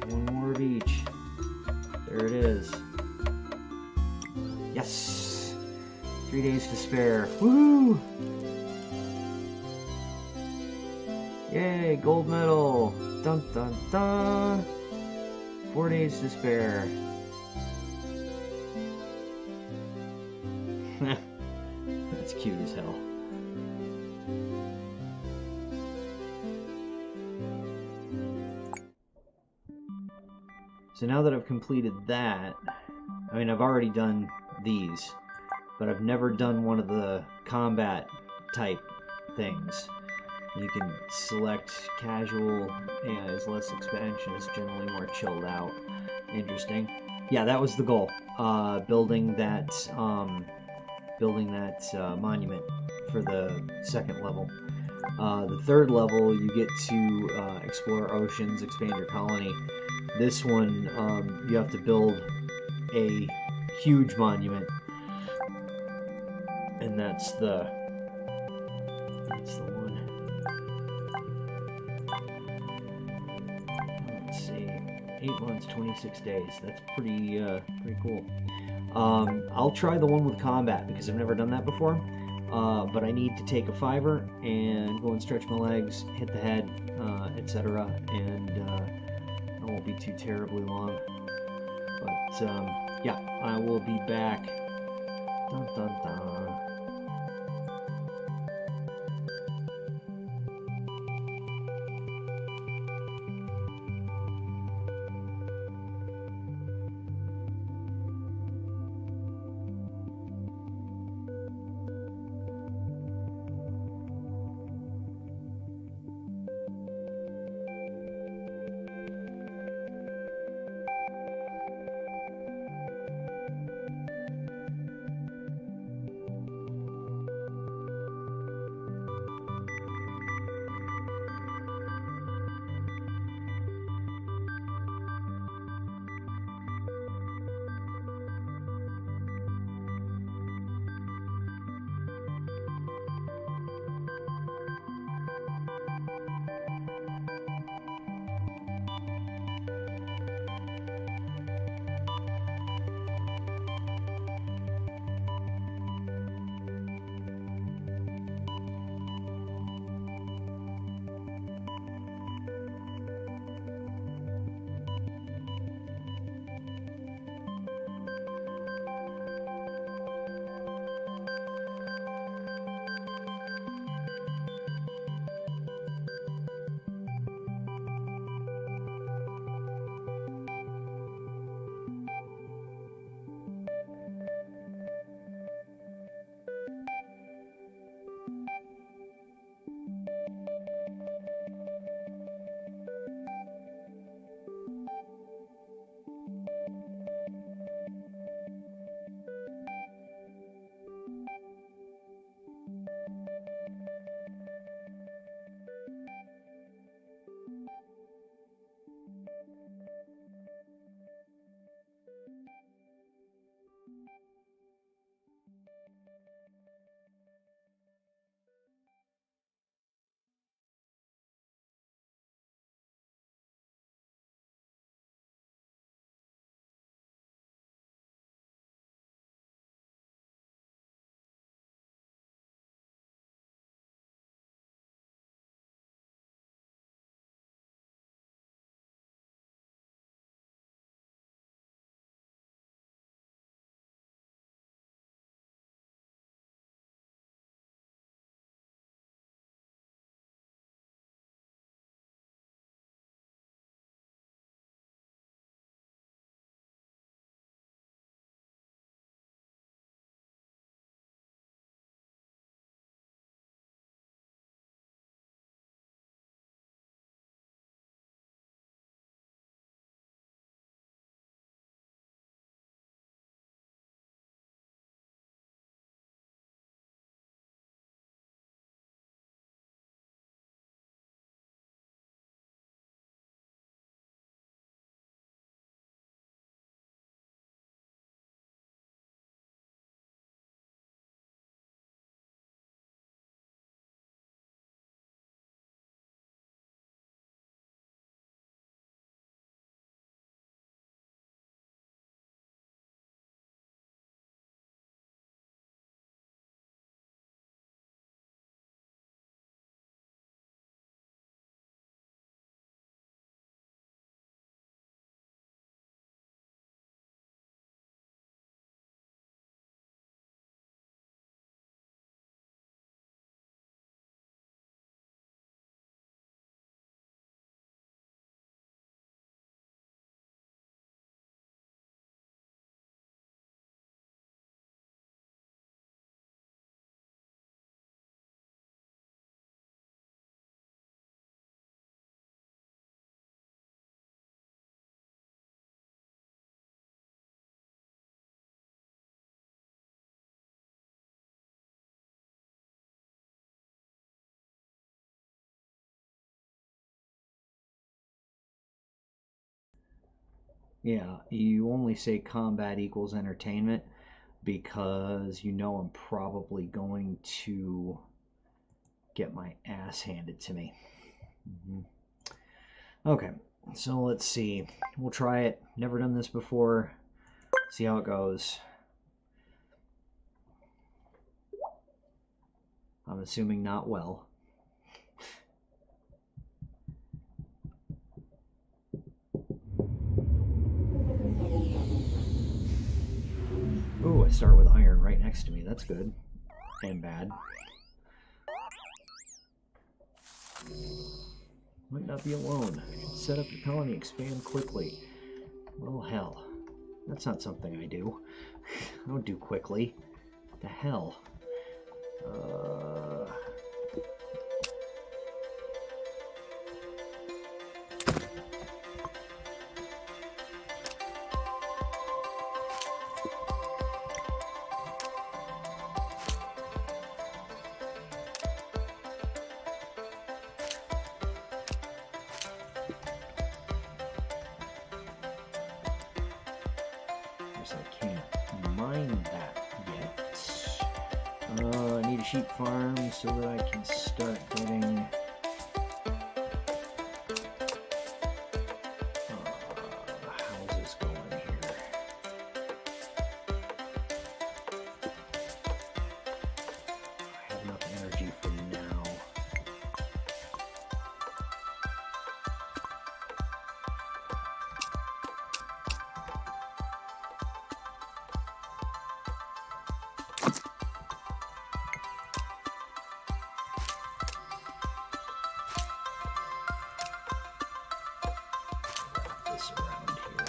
There's one more of each. There it is. Yes! 3 days to spare. Woohoo! Yay, gold medal! Dun dun dun! 4 days to spare. That's cute as hell. So now that I've completed that, I mean, I've already done these, but I've never done one of the combat type things. You can select casual, AI is less expansionist, generally more chilled out. Interesting. Yeah, that was the goal. Building that monument for the second level. The third level, you get to explore oceans, expand your colony. This one, you have to build a huge monument, and that's the one. Let's see, 8 months, 26 days. That's pretty cool. I'll try the one with combat because I've never done that before. But I need to take a fiver and go and stretch my legs, hit the head, etc. And it won't be too terribly long. But yeah, I will be back. Dun, dun, dun. Yeah, you only say combat equals entertainment because you know I'm probably going to get my ass handed to me. Okay, So let's see. We'll try it. Never done this before. See how it goes. I'm assuming not well. Ooh, I start with iron right next to me. That's good. And bad. Might not be alone. Set up your colony, expand quickly. Well, hell. That's not something I do. I don't do quickly. What the hell? I can't mine that yet. I need a sheep farm so that I can start getting houses going here. I have enough energy for now. This around here.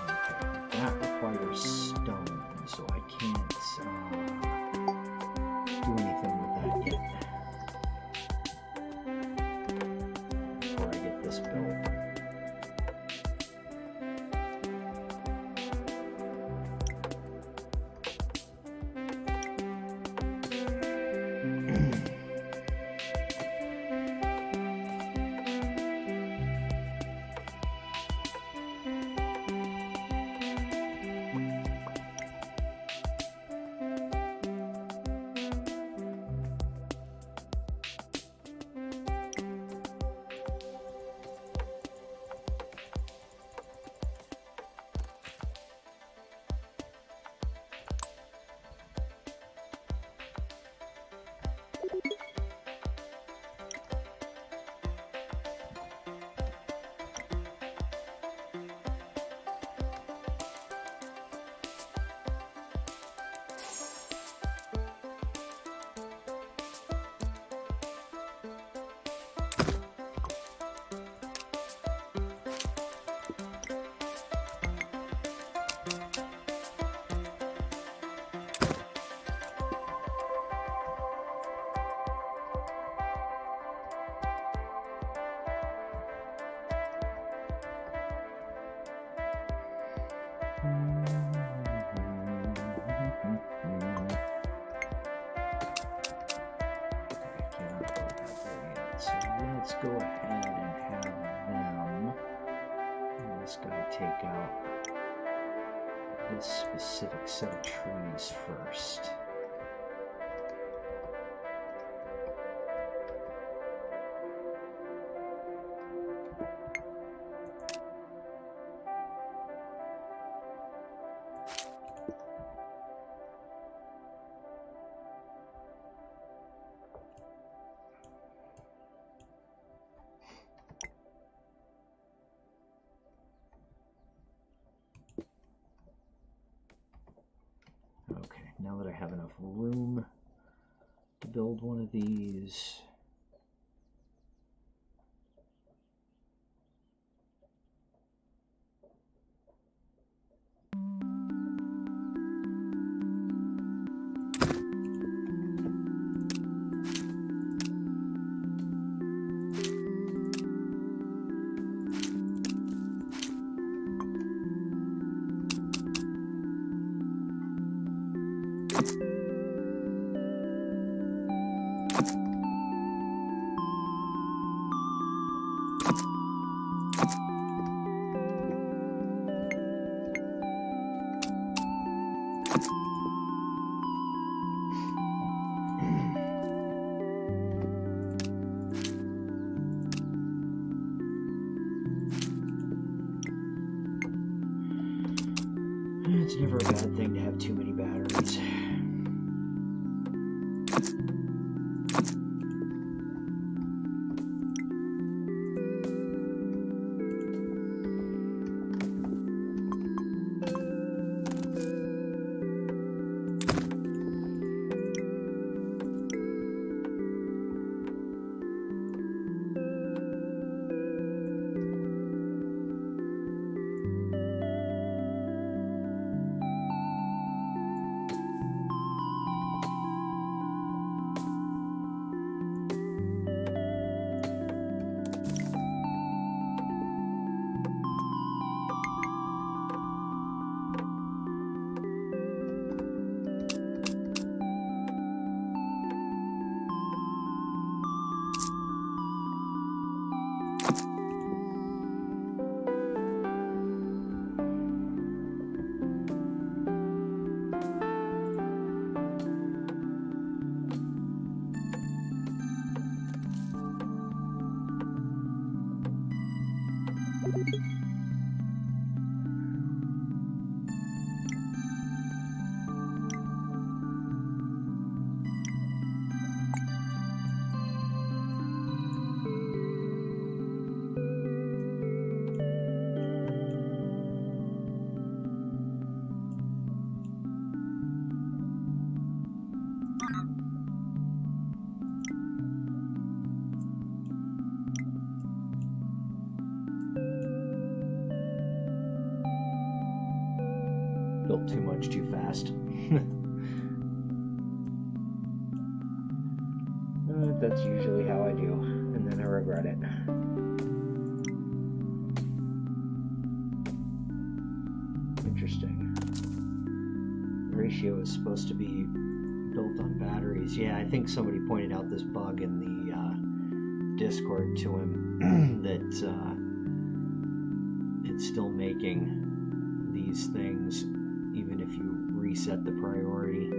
Okay, that requires stone, so I can't do anything with that yet. Before I get this built. So let's go ahead and have them, and this guy, take out this specific set of trees first. Okay, now that I have enough room to build one of these, Built too much too fast. That's usually how I do, and then I regret it. Interesting. The ratio is supposed to be built on batteries. Yeah, I think somebody pointed out this bug in the Discord to him that it's still making these things even if you reset the priority.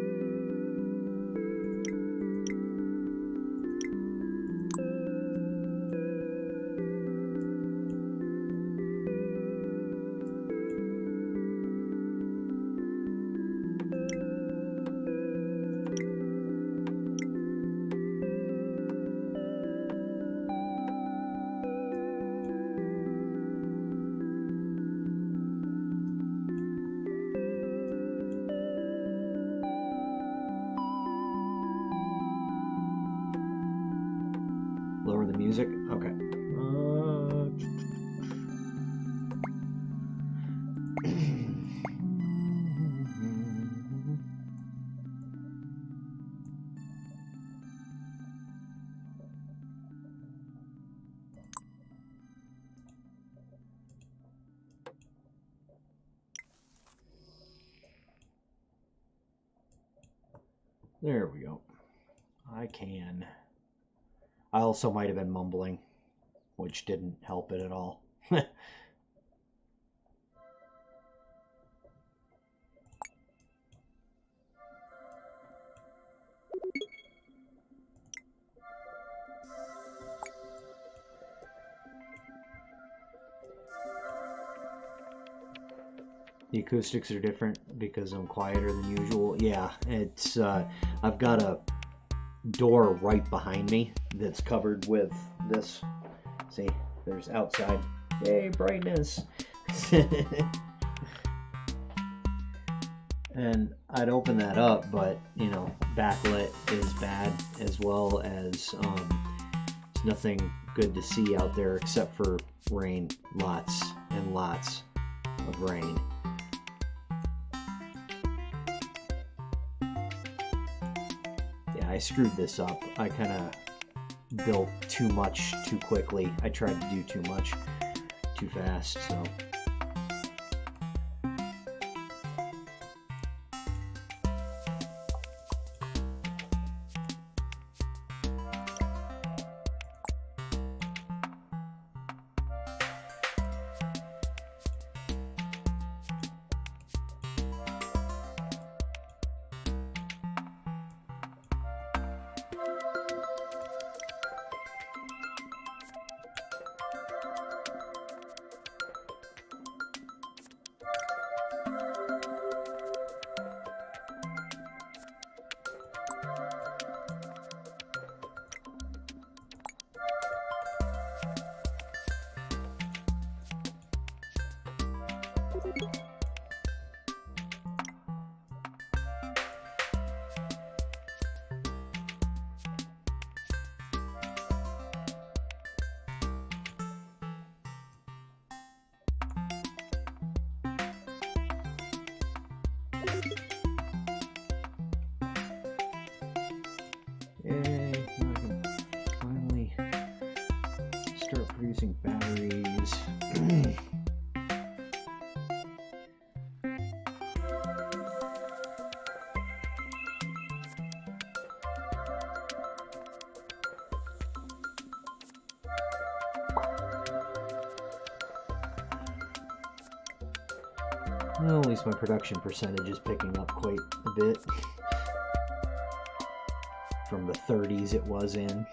Lower the music? Okay. There we go. I can. I also might have been mumbling, which didn't help it at all. The acoustics are different because I'm quieter than usual. Yeah, it's I've got a door right behind me that's covered with this. See, there's outside. Yay, brightness. And I'd open that up, but you know, backlit is bad, as well as there's nothing good to see out there except for rain. Lots and lots of rain. I screwed this up. I kind of built too much too quickly. I tried to do too much too fast, so. Start producing batteries. Well, at least my production percentage is picking up quite a bit from the 30s it was in.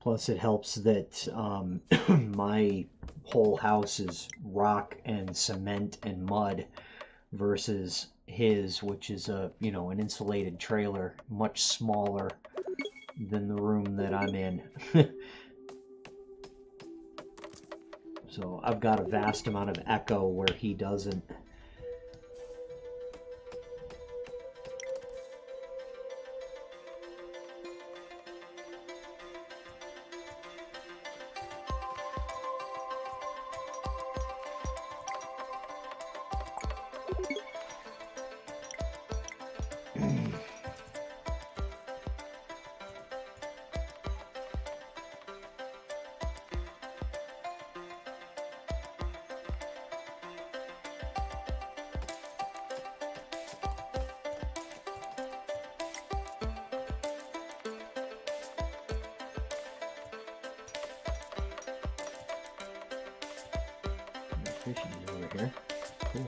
Plus, it helps that my whole house is rock and cement and mud versus his, which is an insulated trailer, much smaller than the room that I'm in. So I've got a vast amount of echo where he doesn't. Fishes over here. Cool.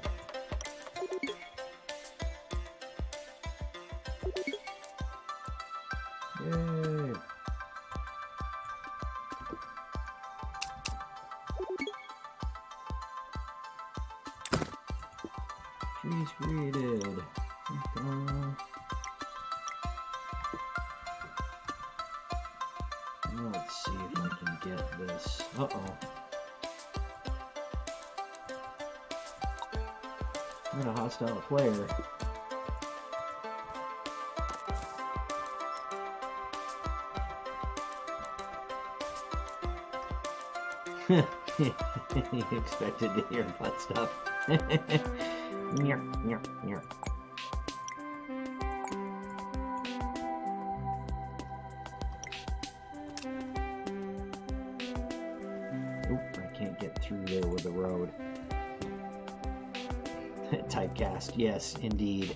Yay! Trees created. Let's see if I can get this. Uh-oh. I'm a hostile player. You expected to hear butt stuff. Oop, I can't get through there with the road. Typecast, yes, indeed.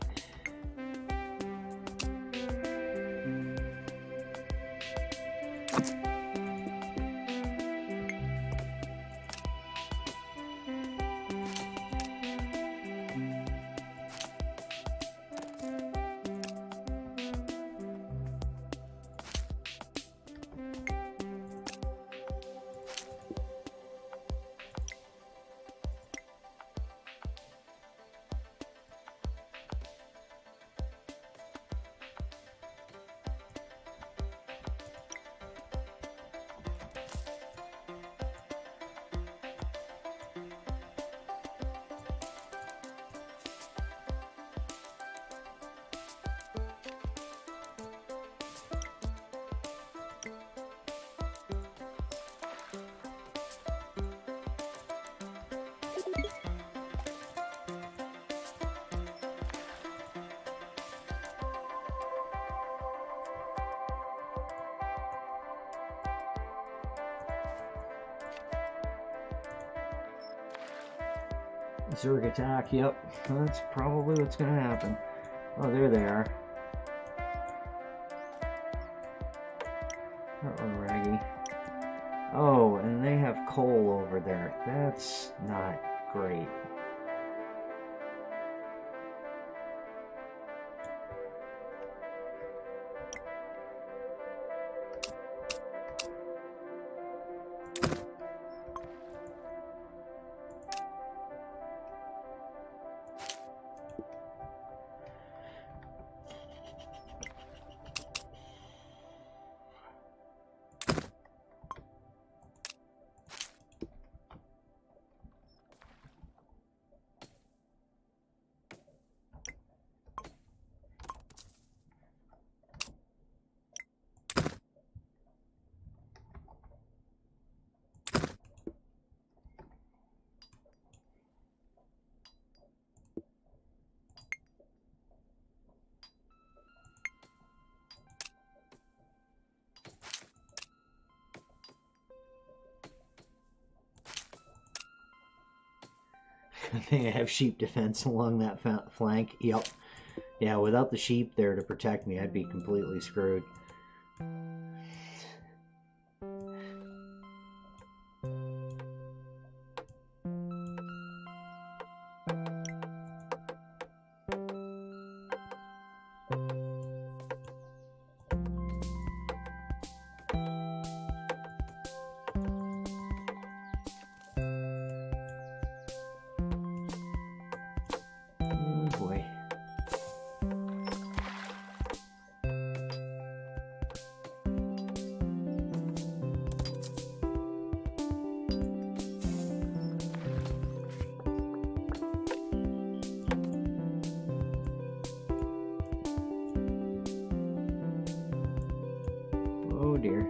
Zerg attack, yep. That's probably what's going to happen. Oh, there they are. Alright. That's not great. I think I have sheep defense along that flank. Yep. Yeah, without the sheep there to protect me, I'd be completely screwed. Oh dear.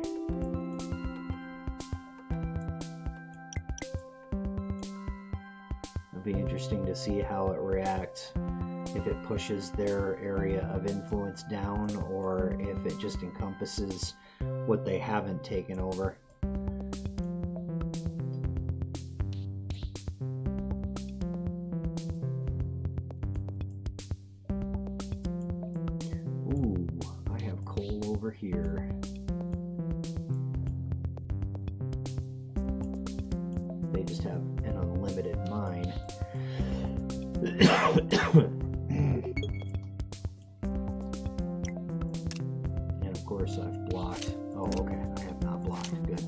It'll be interesting to see how it reacts. If it pushes their area of influence down, or if it just encompasses what they haven't taken over. Ooh, I have coal over here. They just have an unlimited mine. And of course I've blocked. Oh, okay. I have not blocked. Good.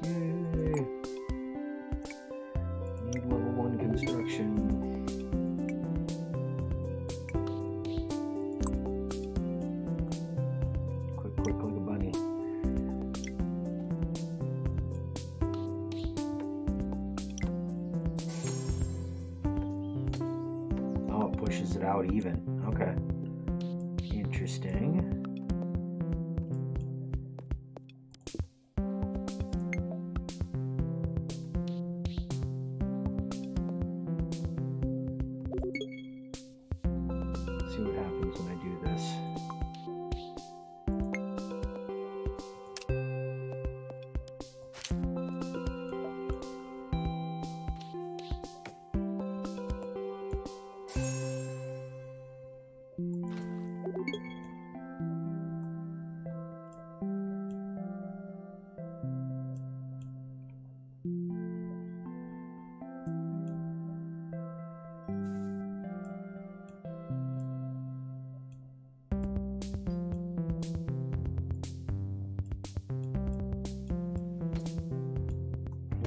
Yay. Need level 1 construction. Quick like a bunny. Oh, it pushes it out even. Okay. Interesting. See what happens when I do this.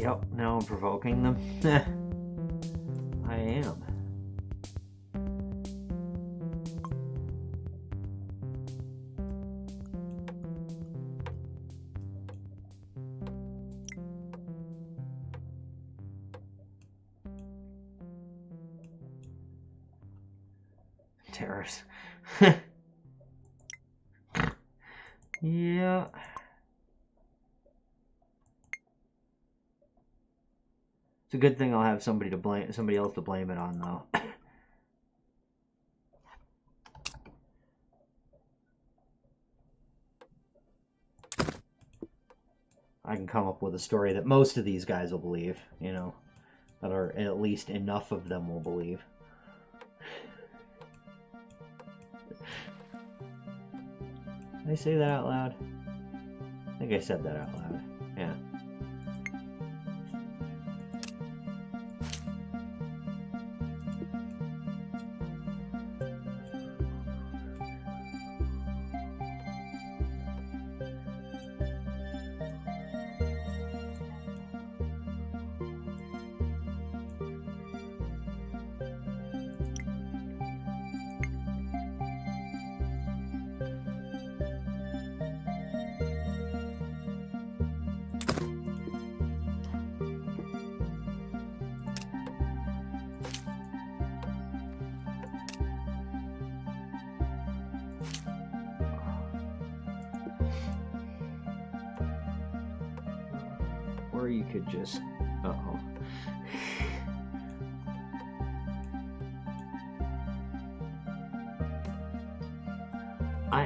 Yep, now I'm provoking them. I am. Terrace. Yeah. It's a good thing I'll have somebody else to blame it on, though. I can come up with a story that most of these guys will believe, you know. That are at least enough of them will believe. Did I say that out loud? I think I said that out loud. Yeah. Or you could just... Uh-oh.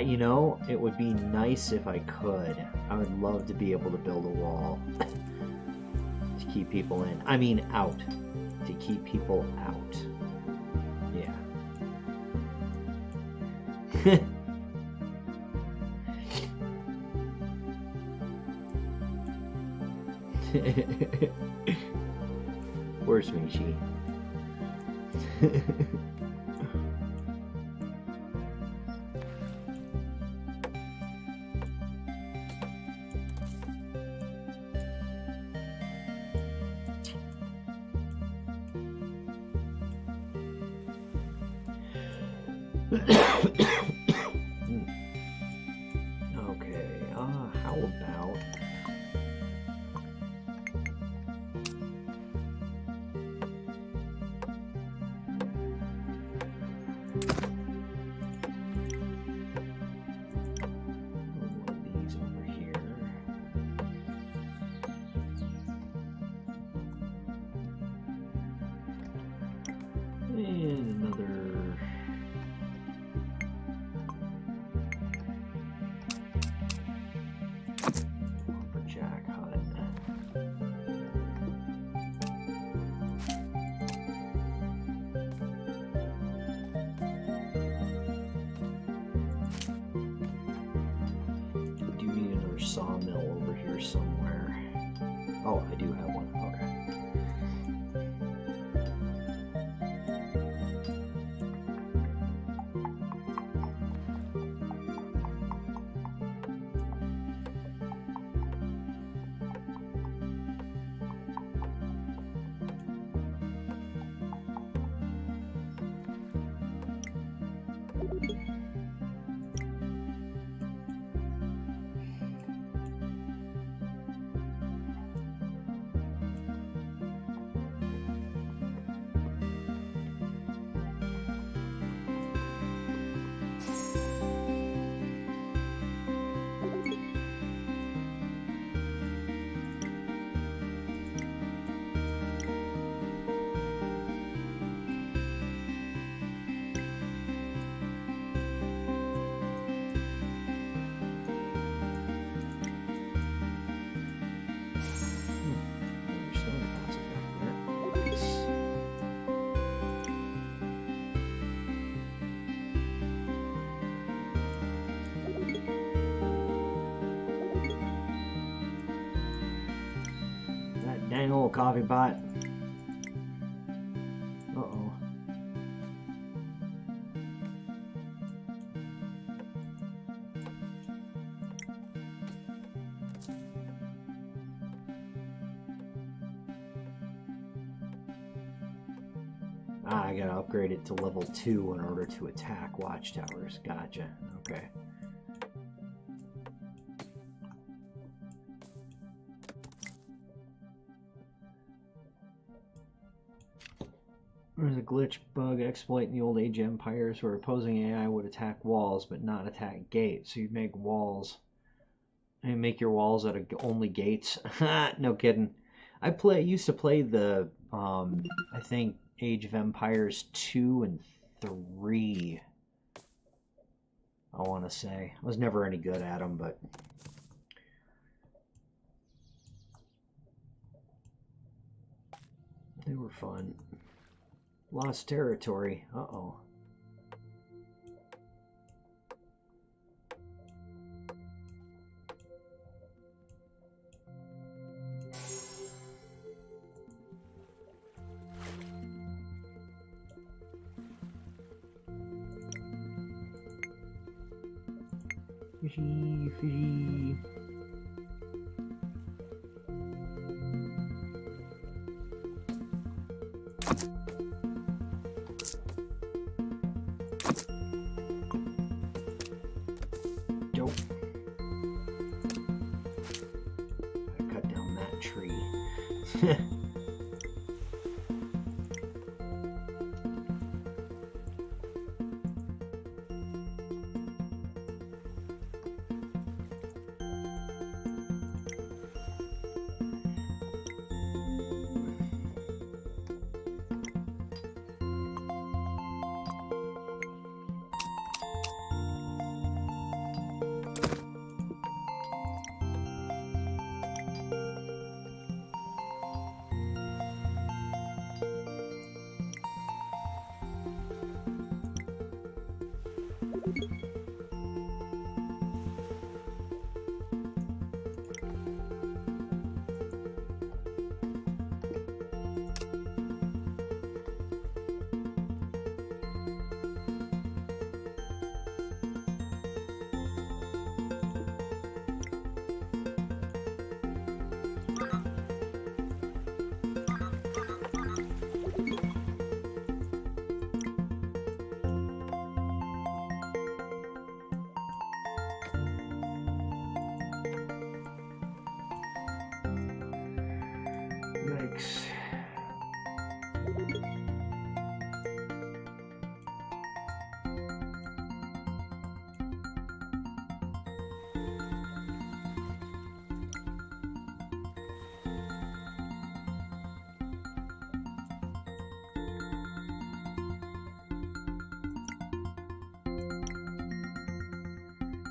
You know, it would be nice if I could. I would love to be able to build a wall to keep people in. I mean, out. To keep people out. Yeah. Where's Michi? Okay, how about... these over here. And another... lumberjack hut. I do need another sawmill over here somewhere. Oh, I do have one. Okay. Dang old coffee pot. Uh-oh. I gotta upgrade it to level 2 in order to attack watchtowers. Gotcha. Okay. There's a glitch bug exploit in the old age empires where opposing AI would attack walls but not attack gates. So you'd make walls and make your walls out of only gates. No kidding. I used to play the I think Age of Empires 2 and 3. I want to say I was never any good at them, but They were fun. Lost territory. Uh-oh. Fishy, fishy. Dope. I cut down that tree. Yikes.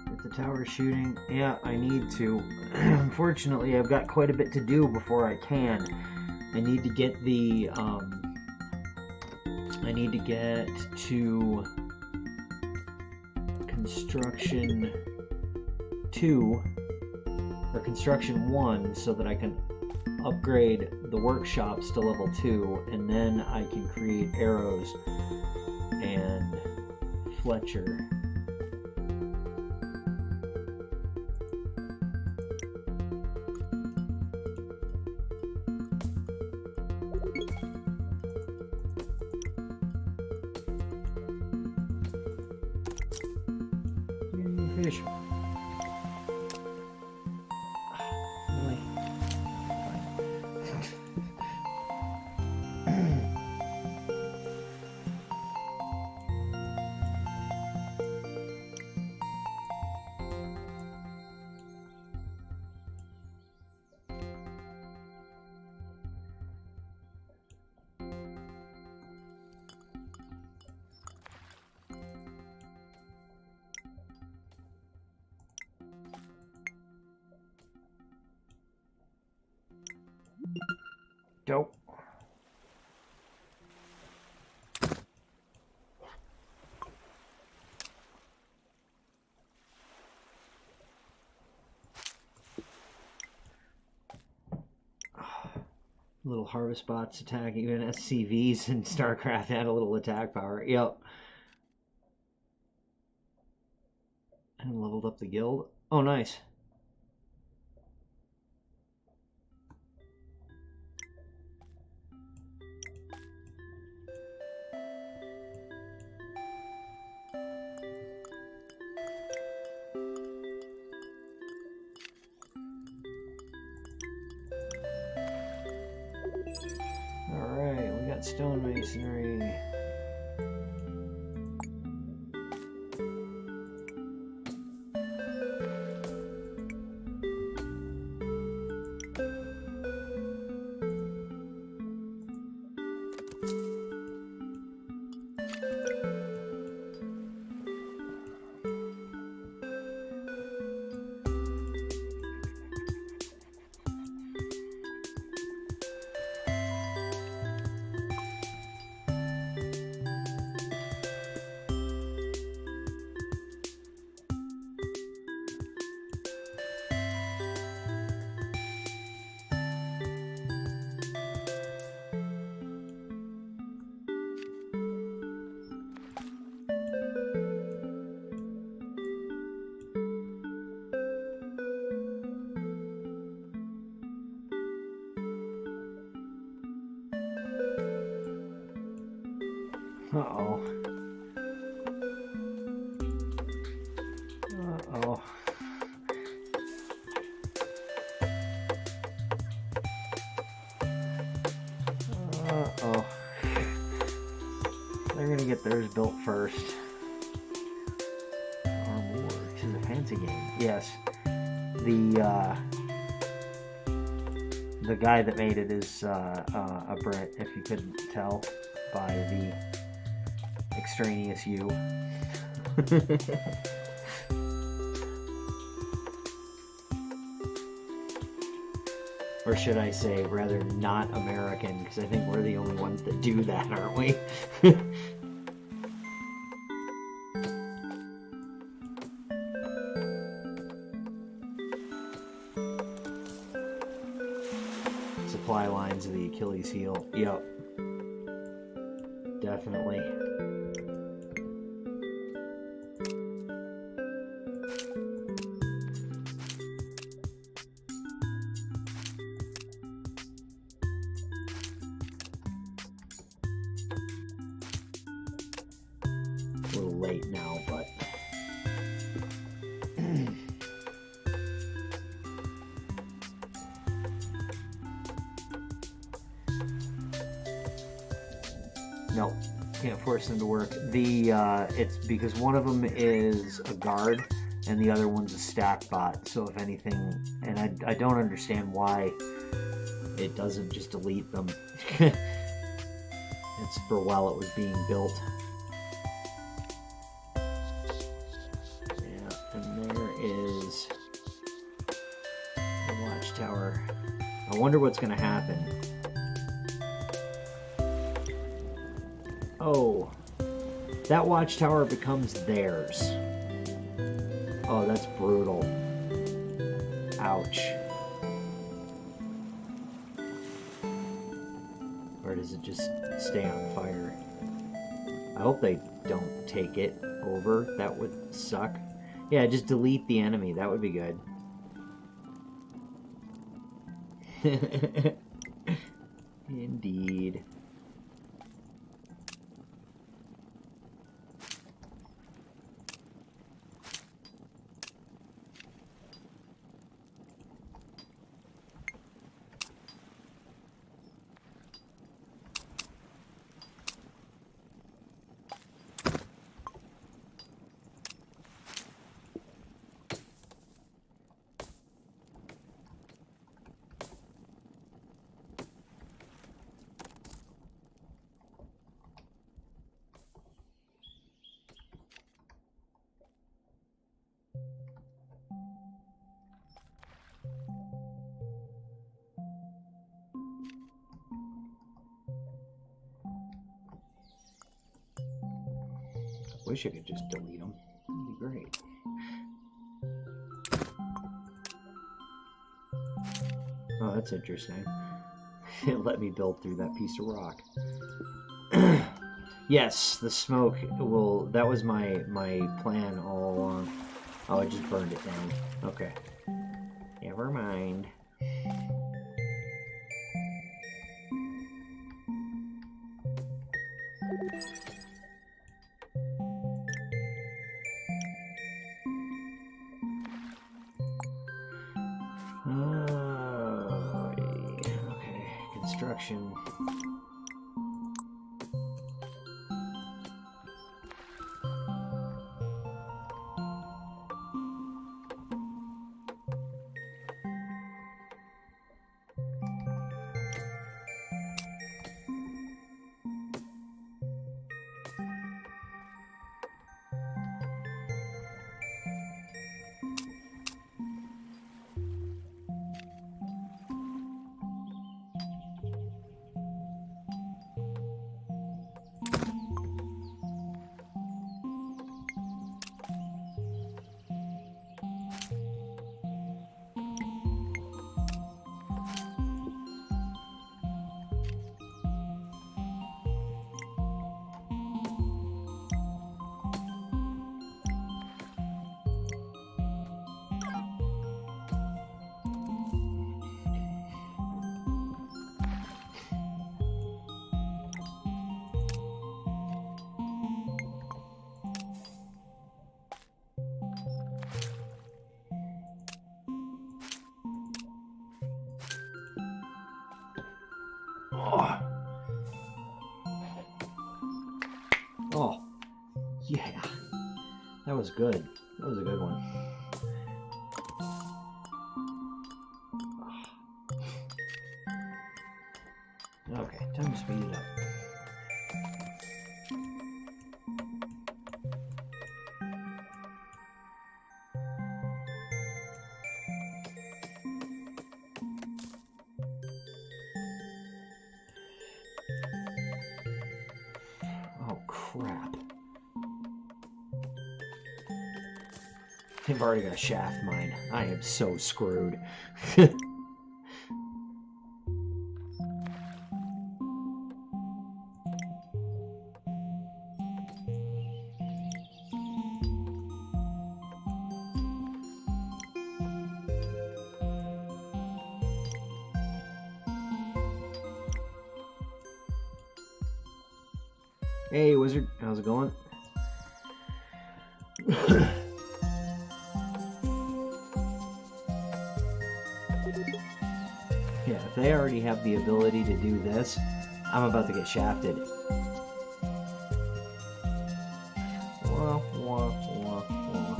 Get the tower shooting. Yeah, I need to. Unfortunately, I've got quite a bit to do before I can. I need to get the, I need to get to construction 2, or construction 1, so that I can upgrade the workshops to level 2, and then I can create arrows and Fletcher. Fish. Really? Dope. Little harvest bots attack, even SCVs in StarCraft add a little attack power. Yep. And leveled up the guild. Oh, nice. Alright, we got stonemasonry. Uh-oh. Uh-oh. Uh-oh. They're gonna get theirs built first. Or more. This is a fancy game. Yes. The guy that made it is a Brit, if you couldn't tell by the extraneous you. Or should I say, rather, not American, because I think we're the only ones that do that, aren't we? Supply lines of the Achilles heel. Yep. Definitely. A little late now, but no, can't force them to work. It's because one of them is a guard and the other one's a stack bot. So if anything, and I don't understand why it doesn't just delete them. It's for while it was being built. Yeah, and there is the watchtower. I wonder what's going to happen. Oh, that watchtower becomes theirs. Oh, that's brutal. Ouch. Or does it just stay on fire? I hope they don't take it over. That would suck. Yeah, just delete the enemy. That would be good. Indeed. Wish I could just delete them. That'd be great. Oh, that's interesting. It let me build through that piece of rock. Yes, the smoke will... That was my plan all along. Oh, I just burned it down. Okay. Never mind. Oh, okay. Construction. Oh, yeah. That was good. That was a good one. Okay, time to speed it up. Oh, crap. I've already got a shaft mine. I am so screwed. Hey, Wizard. How's it going? Yeah, if they already have the ability to do this, I'm about to get shafted. Wah, wah, wah, wah.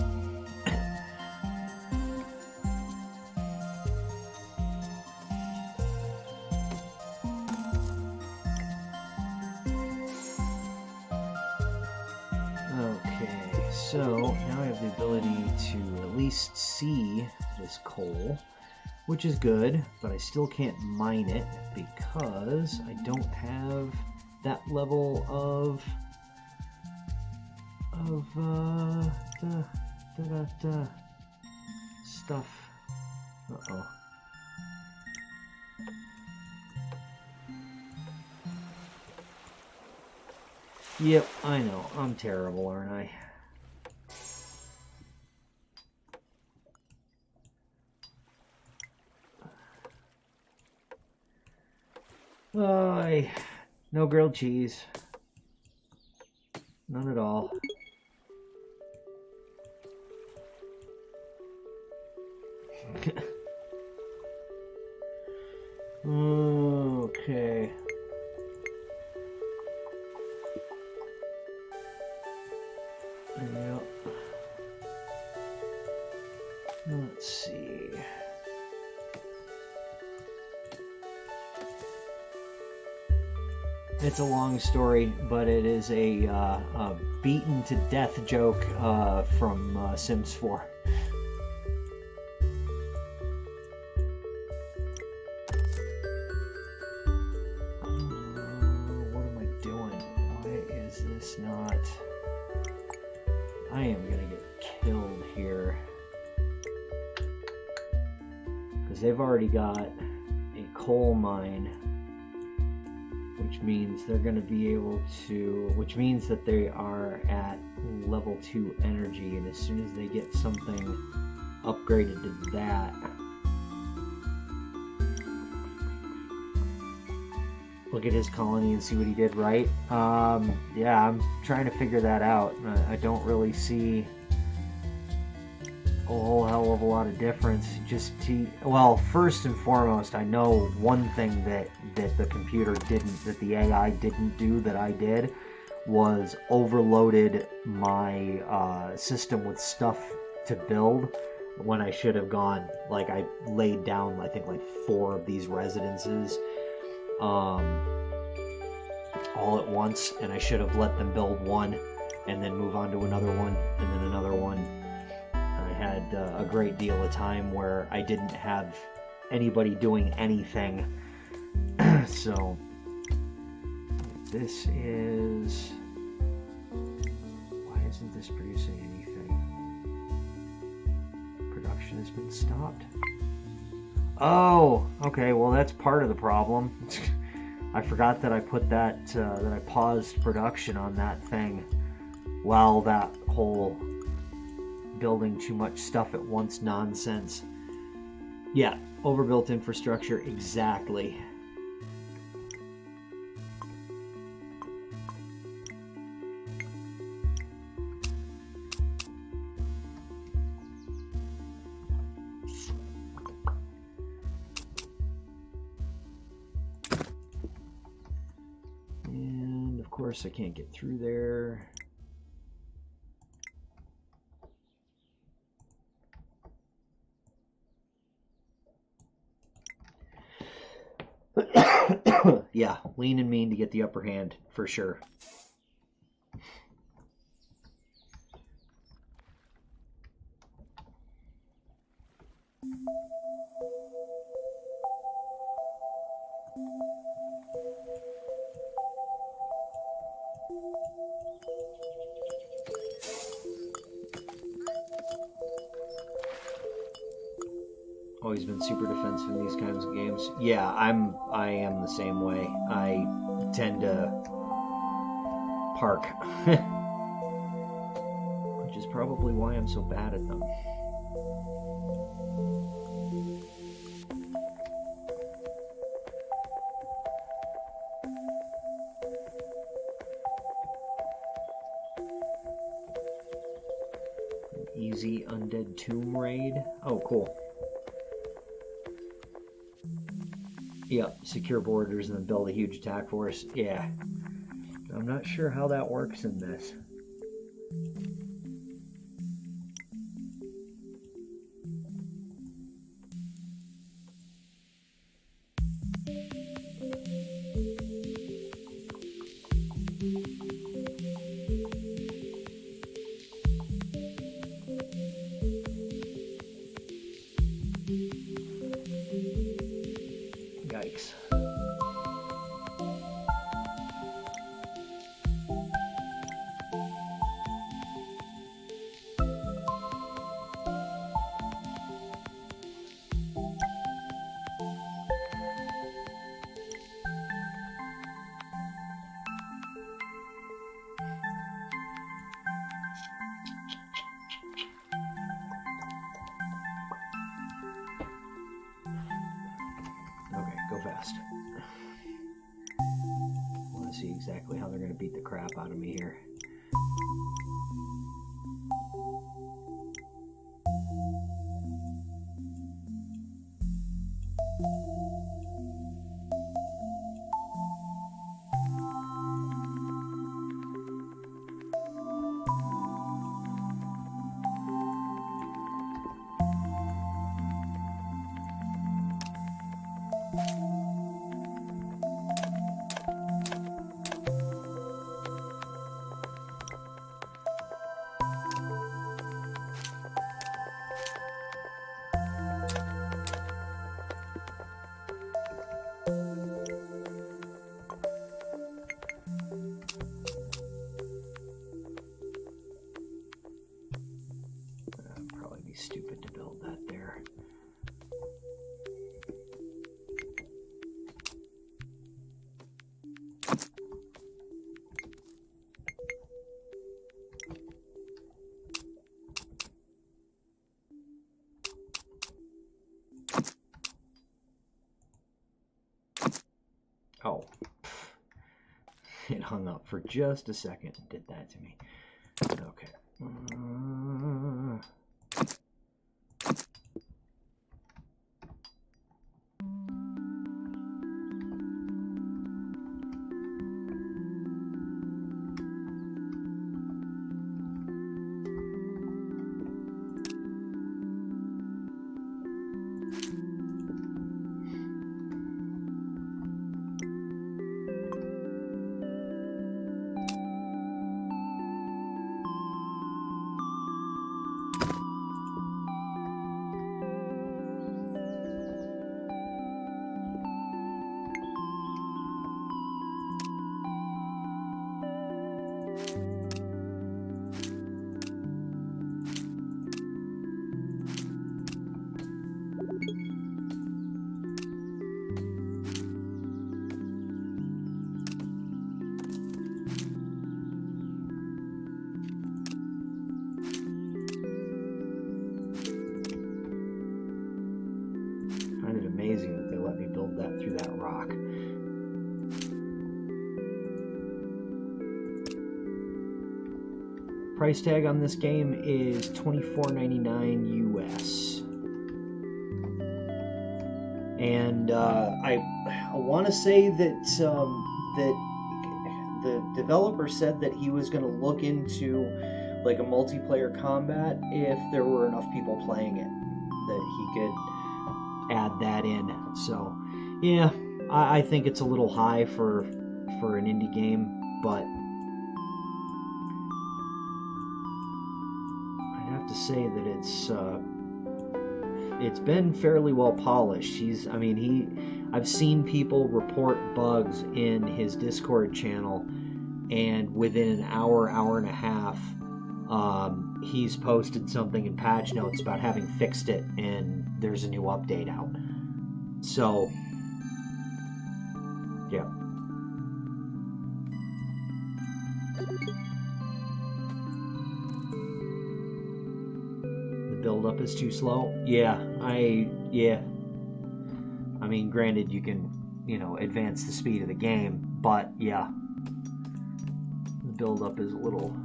Okay, so now I have the ability to at least see this coal, which is good, but I still can't mine it because I don't have that level of stuff. Uh-oh. Yep, I know. I'm terrible, aren't I? No grilled cheese. None at all. Okay. Yep. Let's see. It's a long story, but it is a beaten to death joke from Sims 4. What am I doing? Why is this not... I am gonna get killed here. Because they've already got a coal mine, which means they're going to be able to, which means that they are at level 2 energy, and as soon as they get something upgraded to that, look at his colony and see what he did right. Yeah, I'm trying to figure that out. I don't really see a whole hell of a lot of difference. Well, first and foremost, I know one thing that the computer didn't, that the AI didn't do that I did, was overloaded my system with stuff to build when I should have gone, like, I laid down, I think, like 4 of these residences all at once, and I should have let them build one and then move on to another one and then another one. Had a great deal of time where I didn't have anybody doing anything. So this is... Why isn't this producing anything? Production has been stopped. Oh, okay, well that's part of the problem. I forgot that I put that, that I paused production on that thing while that whole building too much stuff at once nonsense. Yeah, overbuilt infrastructure, exactly. course, I can't get through there. Yeah, lean and mean to get the upper hand, for sure. Always been super defensive in these kinds of games. Yeah, I am the same way. I tend to park. Which is probably why I'm so bad at them. An easy undead tomb raid. Oh, cool. Yep, secure borders and then build a huge attack force. Yeah. I'm not sure how that works in this. Yikes. Okay, go fast. I want to see exactly how they're going to beat the crap out of me here. Probably be stupid to build that there. Oh. It hung up for just a second and did that to me. Okay. Amazing that they let me build that through that rock. Price tag on this game is $24.99 US. And I want to say that that the developer said that he was going to look into like a multiplayer combat if there were enough people playing it, that he could add that in. So yeah, I think it's a little high for an indie game, but I'd have to say that it's been fairly well polished. I've seen people report bugs in his Discord channel, and within an hour and a half, he's posted something in patch notes about having fixed it, and there's a new update out. So, yeah. The build-up is too slow? Yeah. I mean, granted, you can, advance the speed of the game, but yeah. The build-up is a little...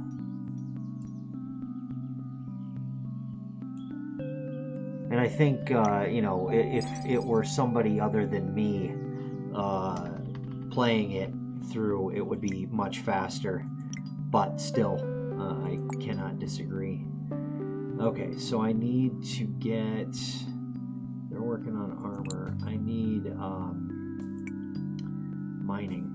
And I think, if it were somebody other than me playing it through, it would be much faster. But still, I cannot disagree. Okay, so I need to get... They're working on armor. I need mining.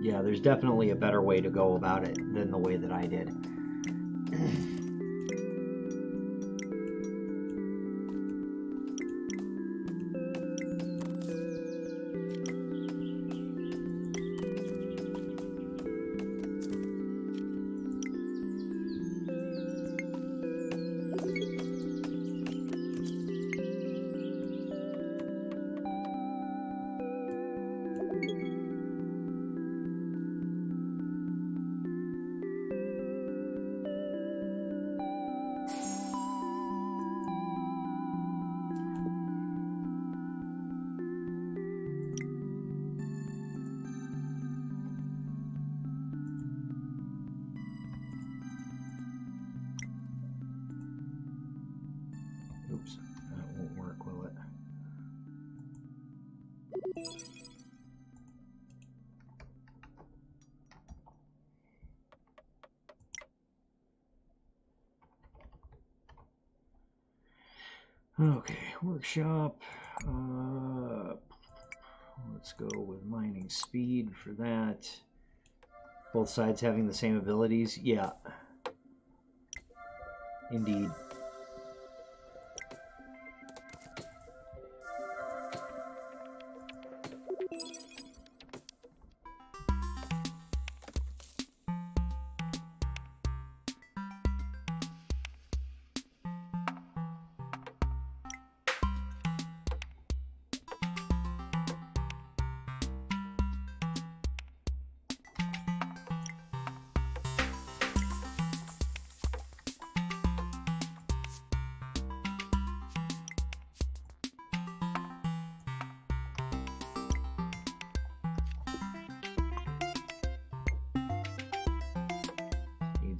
Yeah, there's definitely a better way to go about it than the way that I did. Oops, that won't work, will it? Okay, workshop. Let's go with mining speed for that. Both sides having the same abilities? Yeah. Indeed.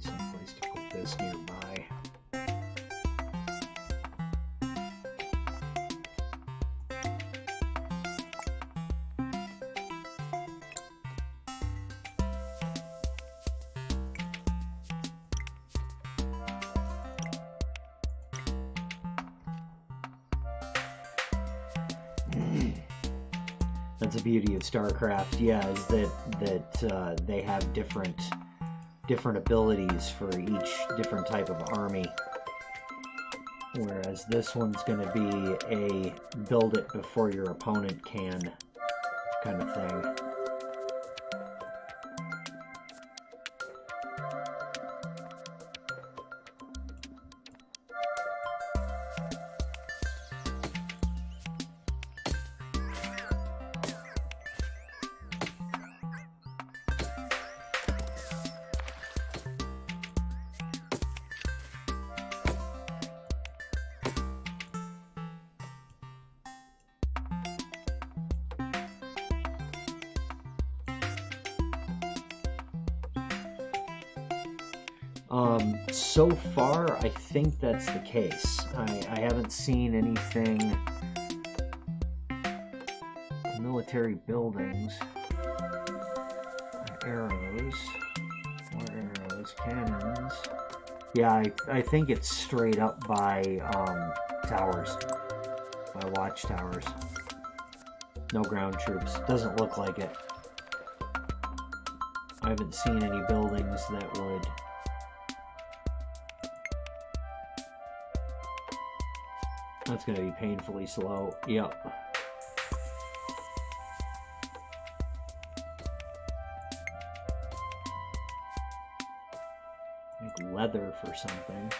Someplace to put this nearby. That's the beauty of StarCraft, yeah, is that they have different abilities for each different type of army, whereas this one's going to be a build it before your opponent can kind of thing. So far, I think that's the case. I haven't seen anything. Military buildings. Arrows. More arrows. Cannons. Yeah, I think it's straight up by towers. By watchtowers. No ground troops. Doesn't look like it. I haven't seen any buildings that would... That's going to be painfully slow. Yep. Like leather for something.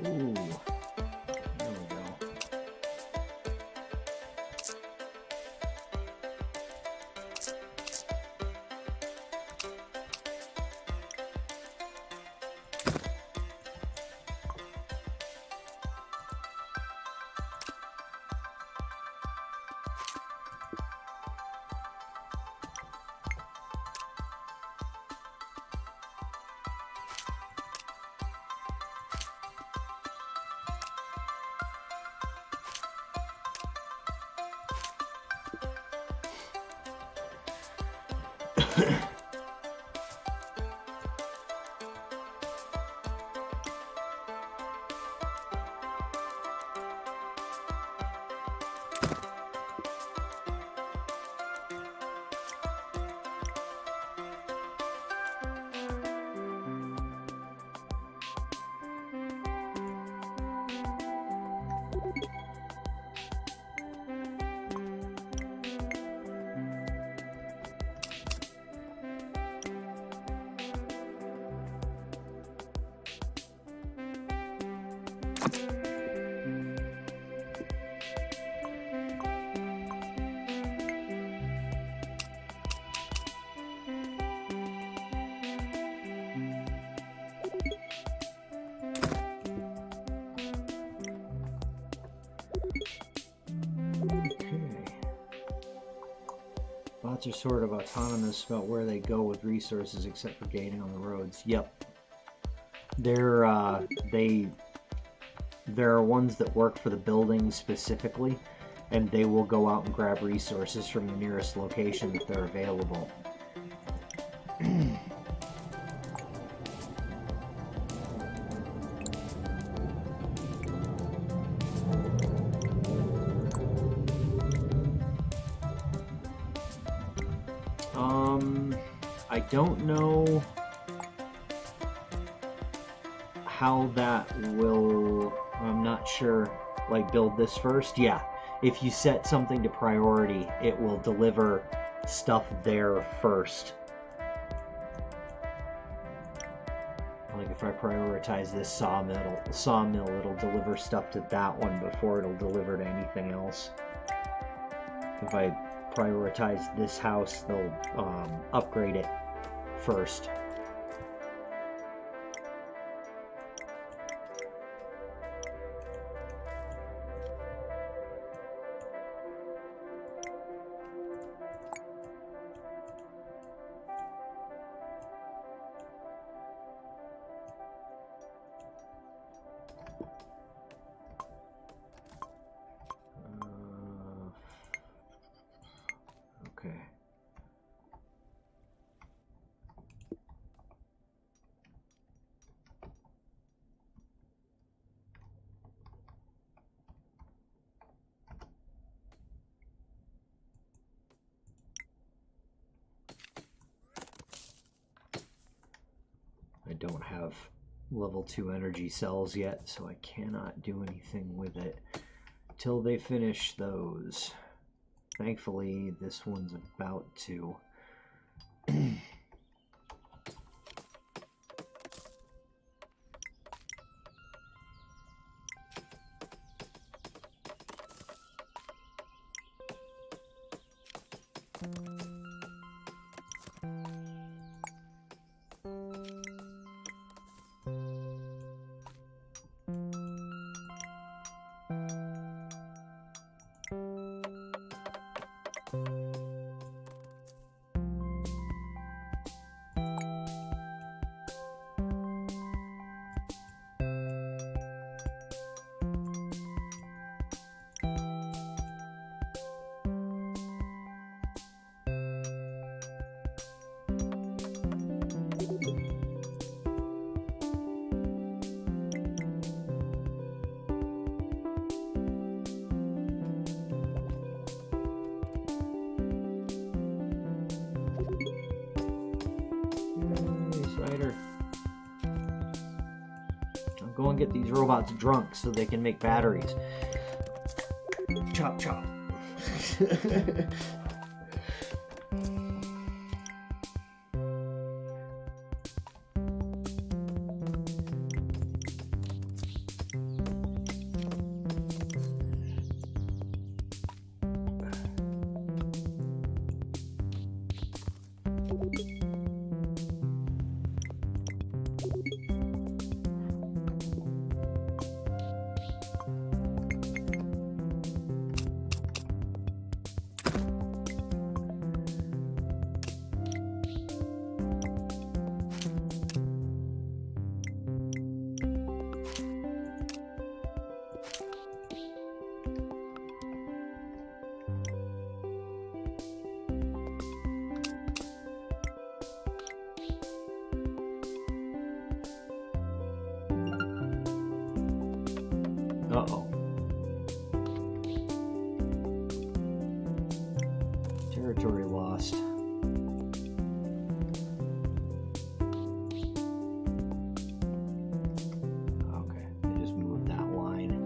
Ooh, there we go. Bots are sort of autonomous about where they go with resources except for gating on the roads. Yep. There are ones that work for the building specifically, and they will go out and grab resources from the nearest location if they're available. I don't know how that will, I'm not sure, like build this first. Yeah, if you set something to priority, it will deliver stuff there first. Like if I prioritize this sawmill, it'll deliver stuff to that one before it'll deliver to anything else. If I prioritize this house, they'll upgrade it first. I don't have level 2 energy cells yet, so I cannot do anything with it till they finish those. Thankfully, this one's about to. Go and get these robots drunk so they can make batteries. Chop, chop. Uh-oh. Territory lost. Okay, I just moved that line.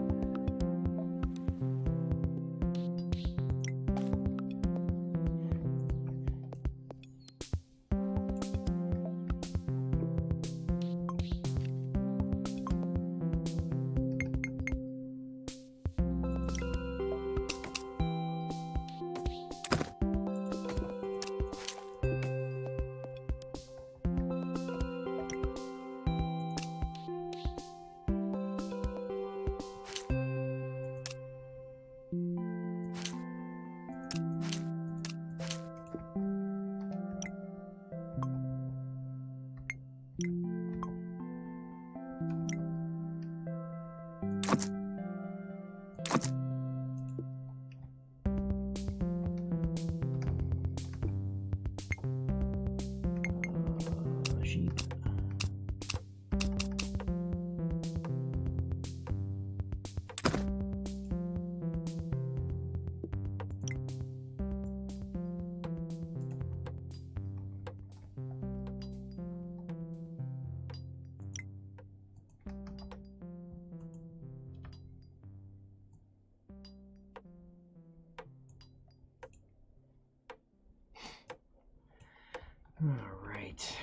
All right.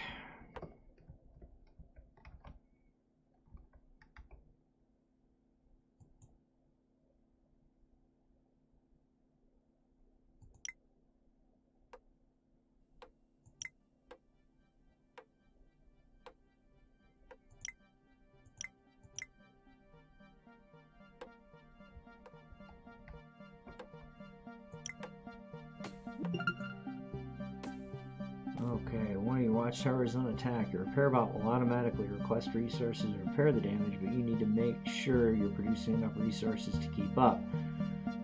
Okay, one of your watchtower is on attack. Your repair bot will automatically request resources to repair the damage, but you need to make sure you're producing enough resources to keep up.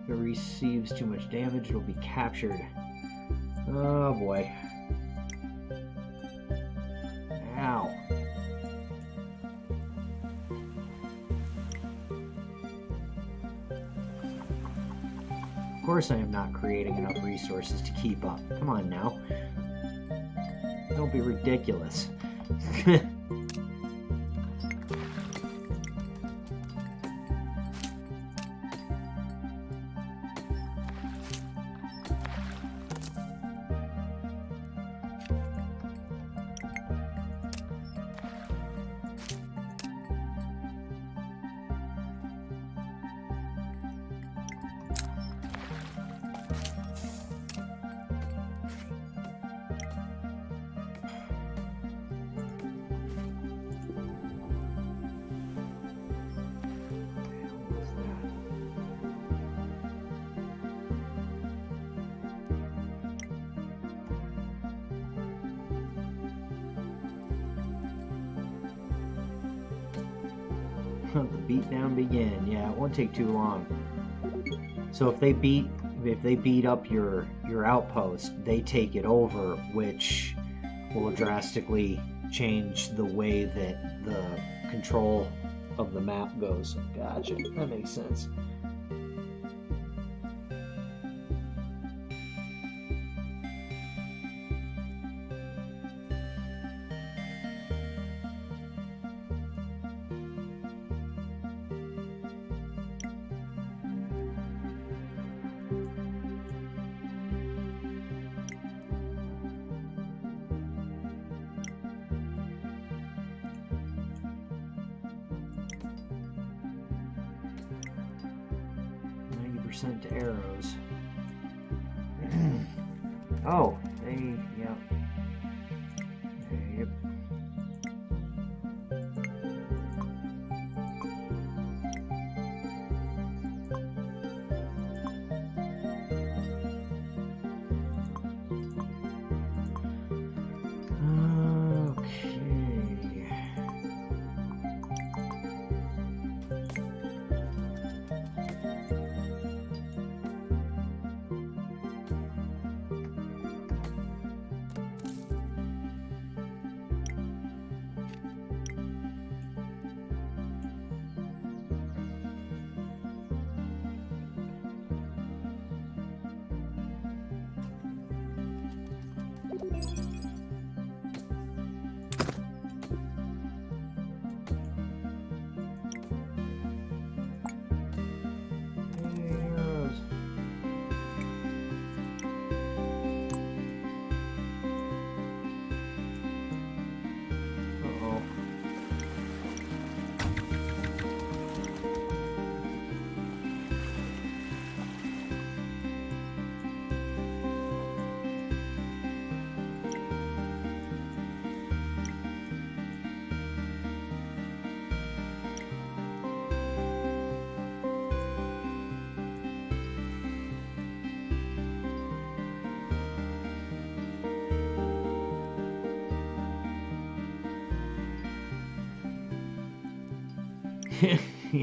If it receives too much damage, it'll be captured. Oh boy. Ow. Of course I am not creating enough resources to keep up. Come on now. Don't be ridiculous. the beatdown begin. Yeah, it won't take too long. So if they beat up your outpost, they take it over, which will drastically change the way that the control of the map goes. Gotcha. That makes sense. To arrows. Oh, yeah. Yep.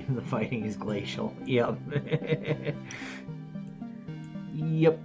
The fighting is glacial. Yep. Yep.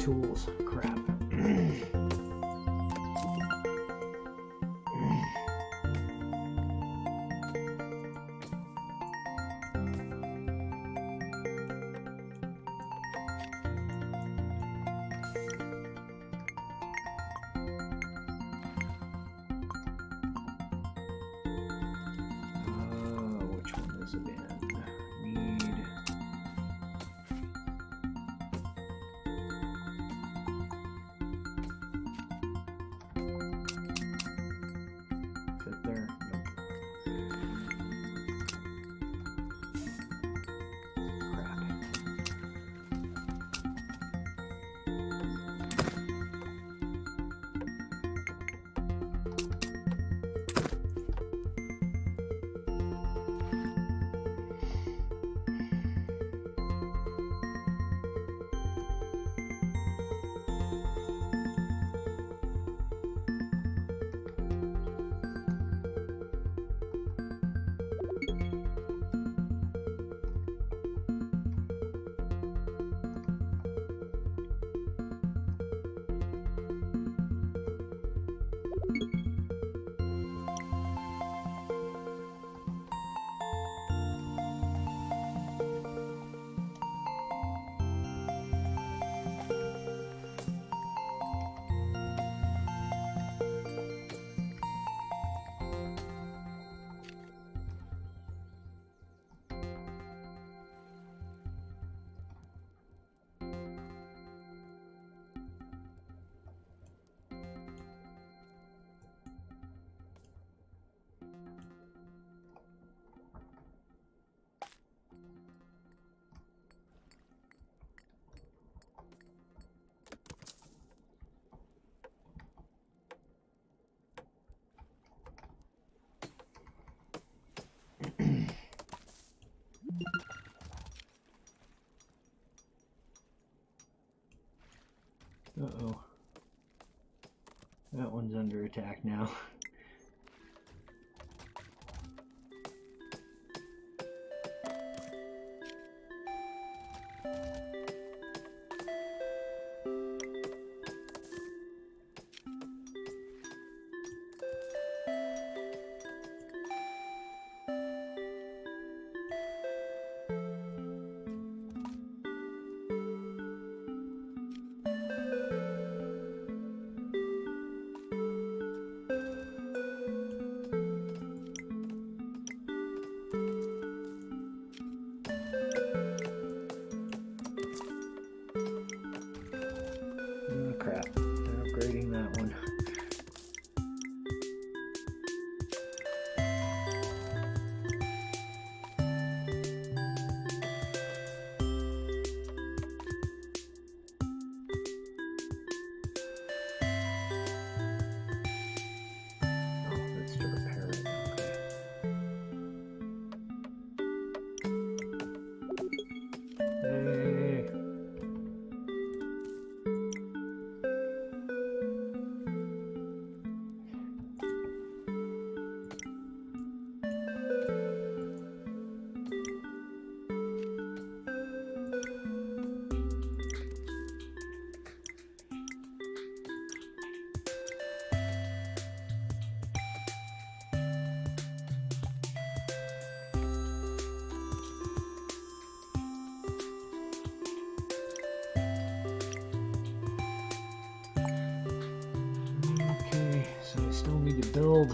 tools. Crap. Which one is it in? Need. Fit there? Nope. Crap. Uh-oh. That one's under attack now. Oh, crap. They're upgrading that one. Oh, that's to repair it. Okay. Hey. Okay, so I still need to build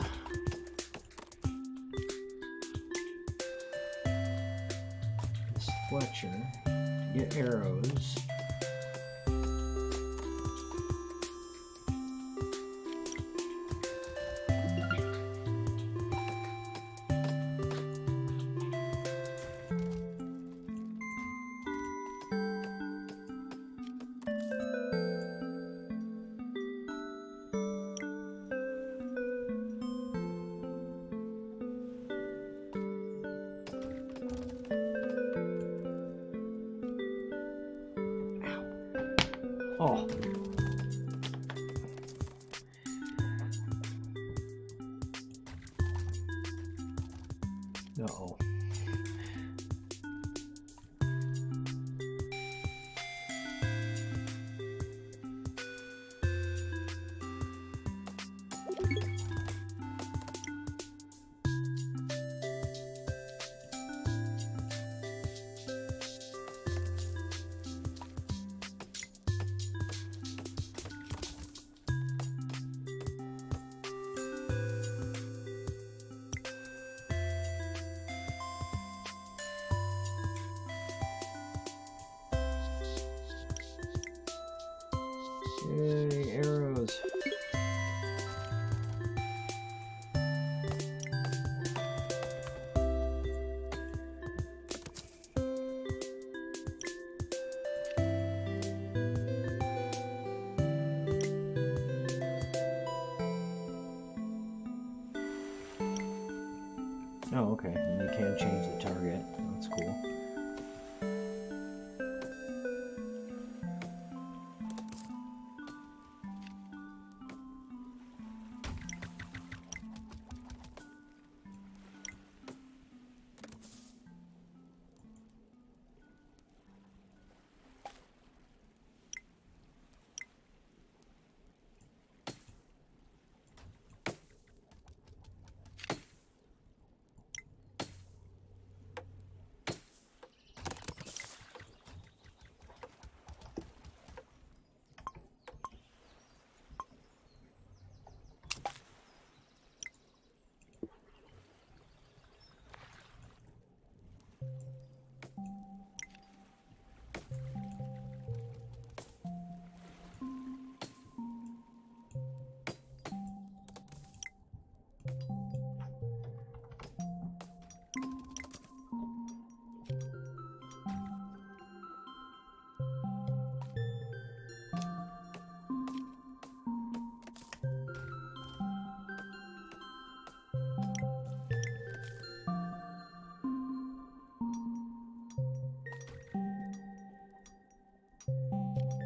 this Fletcher to get arrows. Oh. Uh-oh. Yay, arrows. Oh, okay. And you can change the target. That's cool.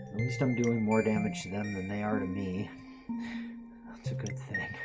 At least I'm doing more damage to them than they are to me. That's a good thing.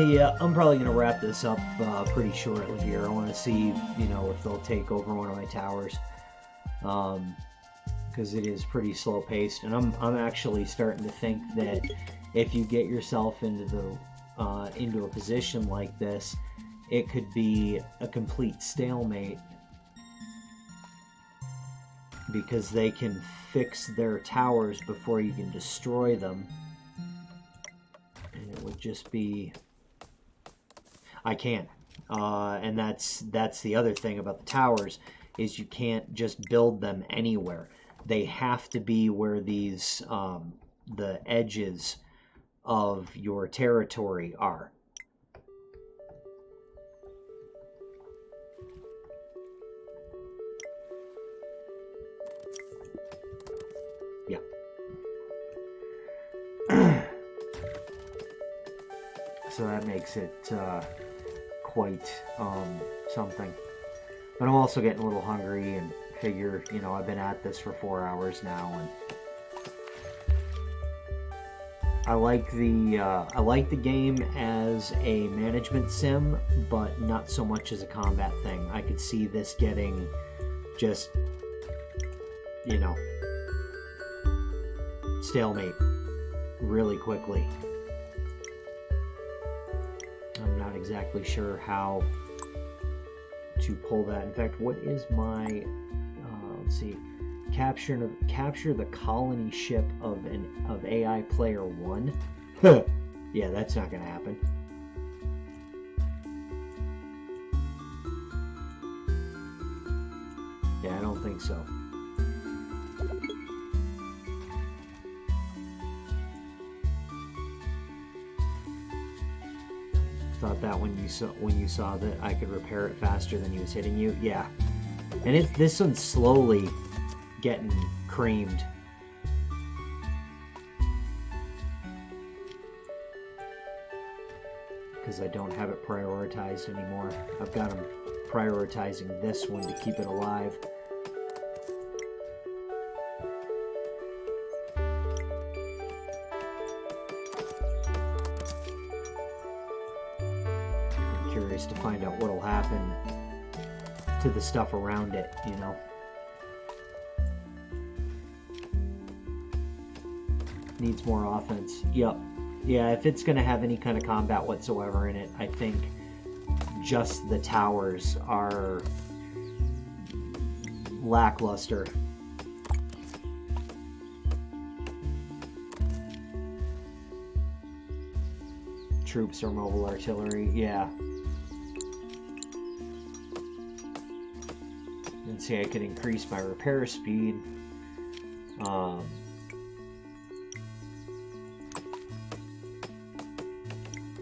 Yeah, I'm probably going to wrap this up pretty shortly here. I want to see, if they'll take over one of my towers. Because because it is pretty slow paced, and I'm actually starting to think that if you get yourself into a position like this, it could be a complete stalemate, because they can fix their towers before you can destroy them, and it would just be, I can't. And that's the other thing about the towers, is you can't just build them anywhere. They have to be where these the edges of your territory are. Yeah. So that makes it quite something. But I'm also getting a little hungry and figure, you know, I've been at this for 4 hours now, and I like the game as a management sim, but not so much as a combat thing. I could see this getting just, you know, stalemate really quickly. I'm not exactly sure how to pull that. In fact, what is my let's see, capture the colony ship of AI player 1. Yeah, that's not gonna happen. Yeah, I don't think so. Thought that when you saw that I could repair it faster than he was hitting you. Yeah, and this one's slowly getting creamed. Because I don't have it prioritized anymore. I've got him prioritizing this one to keep it alive. I'm curious to find out what'll happen to the stuff around it, you know. Needs more offense. Yep. Yeah, if it's going to have any kind of combat whatsoever in it, I think just the towers are lackluster. Troops or mobile artillery, yeah. And see, I could increase my repair speed.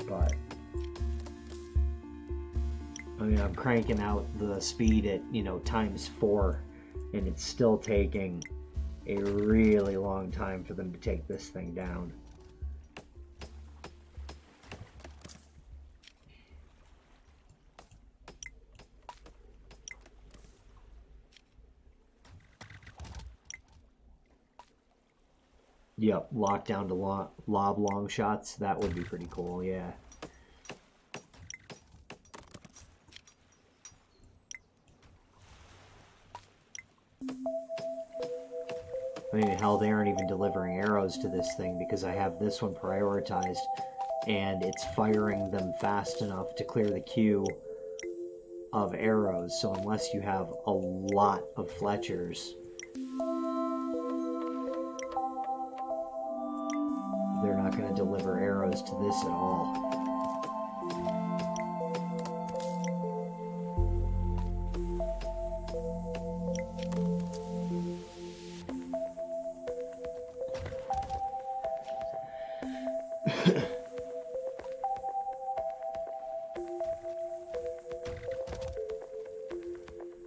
But I mean, I'm cranking out the speed at, you know, ×4, and it's still taking a really long time for them to take this thing down. Yep, lock down to lob long shots. That would be pretty cool, yeah. I mean, hell, they aren't even delivering arrows to this thing because I have this one prioritized, and it's firing them fast enough to clear the queue of arrows. So unless you have a lot of Fletchers, they're not going to deliver arrows to this at all.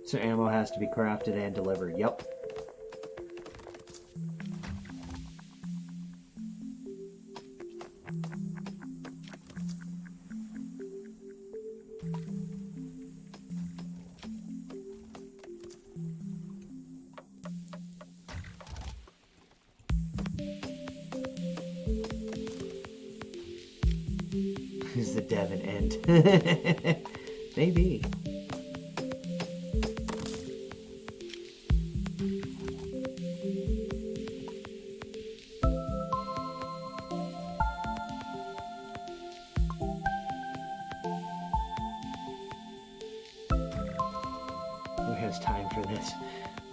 So ammo has to be crafted and delivered. Yep. Is the Devon end? Maybe.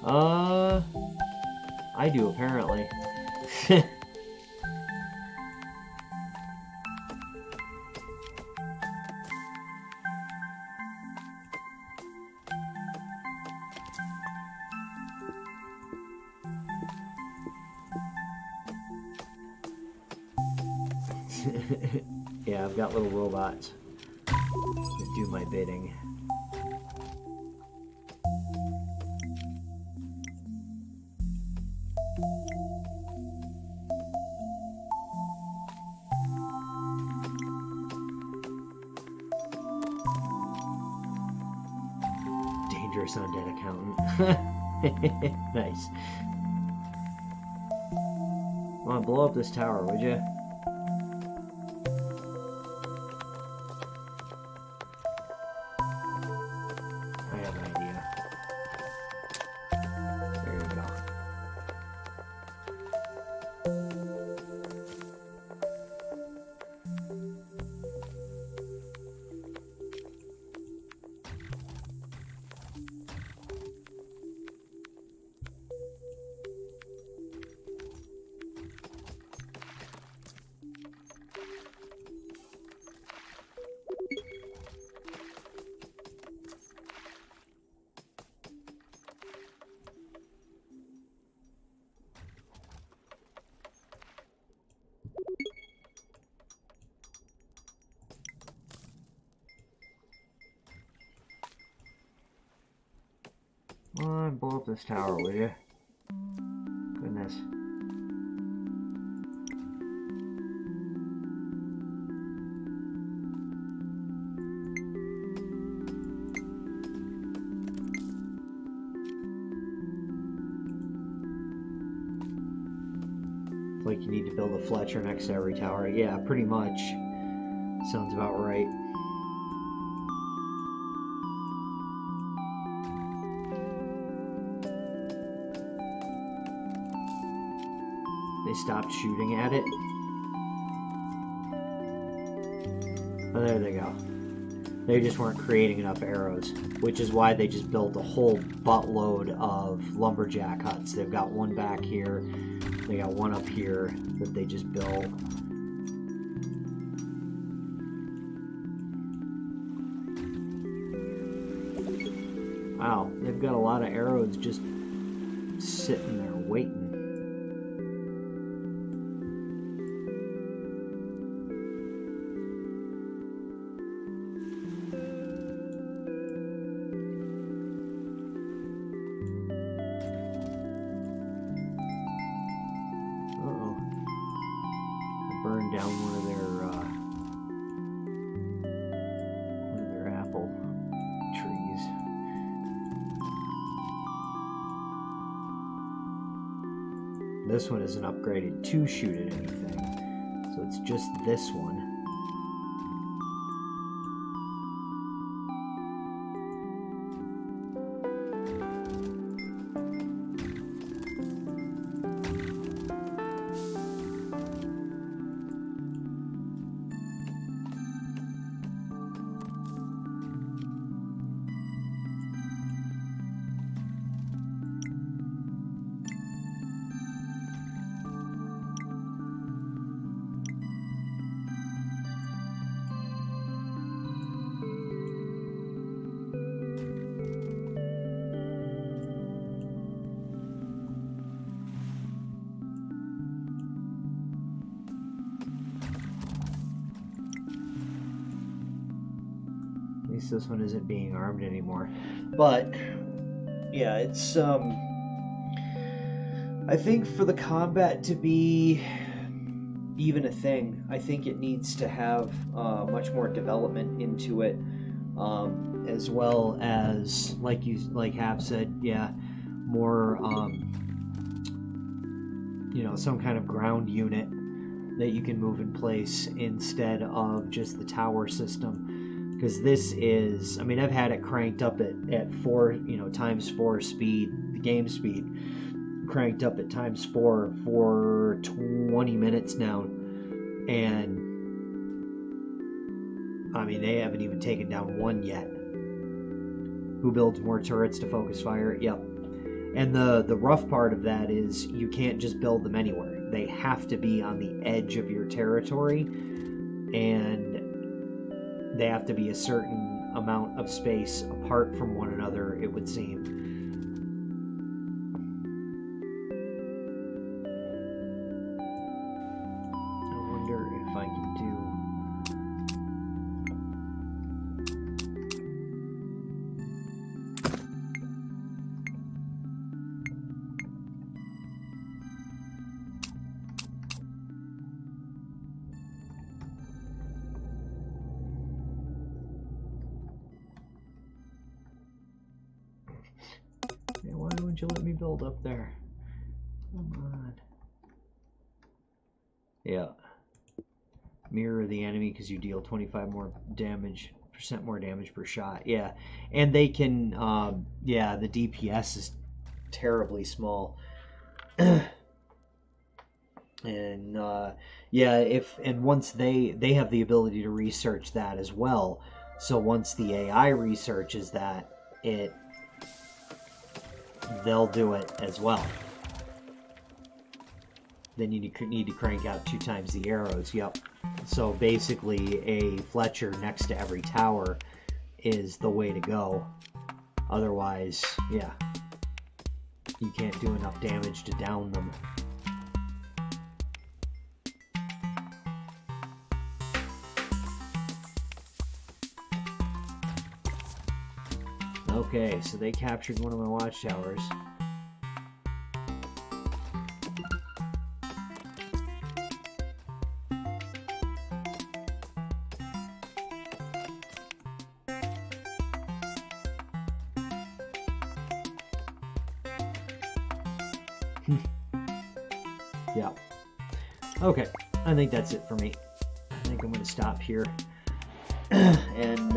I do apparently. Yeah, I've got little robots that do my bidding. Dangerous undead accountant. Nice. Come on, blow up this tower, would you? I have an idea. There you go. Come on, blow up this tower, will you? Goodness. It's like you need to build a Fletcher next to every tower. Yeah, pretty much. Sounds about right. They stopped shooting at it. Oh, there they go. They just weren't creating enough arrows, which is why they just built a whole buttload of lumberjack huts. They've got one back here, they got one up here that they just built. Wow, they've got a lot of arrows just sitting there waiting. Burned down one of their apple trees. This one isn't upgraded to shoot at anything, so it's just this one. At least this one isn't being armed anymore. But yeah, it's I think for the combat to be even a thing, I think it needs to have much more development into it, as well as like Hap said, yeah, more some kind of ground unit that you can move in place instead of just the tower system. Because this is, I mean, I've had it cranked up at 4, times 4 speed, the game speed, cranked up at times 4 for 20 minutes now. And, I mean, they haven't even taken down one yet. Who builds more turrets to focus fire? Yep. And the rough part of that is you can't just build them anywhere. They have to be on the edge of your territory, and they have to be a certain amount of space apart from one another, it would seem. I wonder if I can do... Why wouldn't you let me build up there? Come on. Yeah. Mirror the enemy because you deal 25% more damage per shot. Yeah. And they can, yeah, the DPS is terribly small. And, yeah, once they have the ability to research that as well. So once the AI researches that, they'll do it as well. Then you need to crank out 2 times the arrows. Yep. So basically a Fletcher next to every tower is the way to go. Otherwise, yeah, you can't do enough damage to down them. Okay, so they captured one of my watchtowers. Yeah. Okay, I think that's it for me. I think I'm going to stop here. And,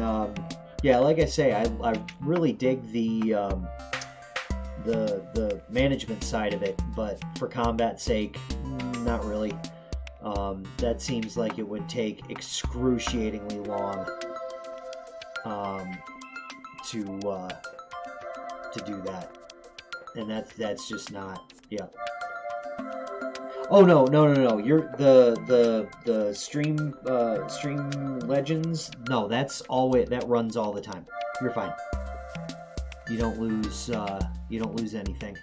yeah, like I say, I really dig the management side of it, but for combat's sake, not really. That seems like it would take excruciatingly long to do that, and that's just not. Yeah. Oh no! You're the stream legends. No, that runs all the time. You're fine. You don't lose anything.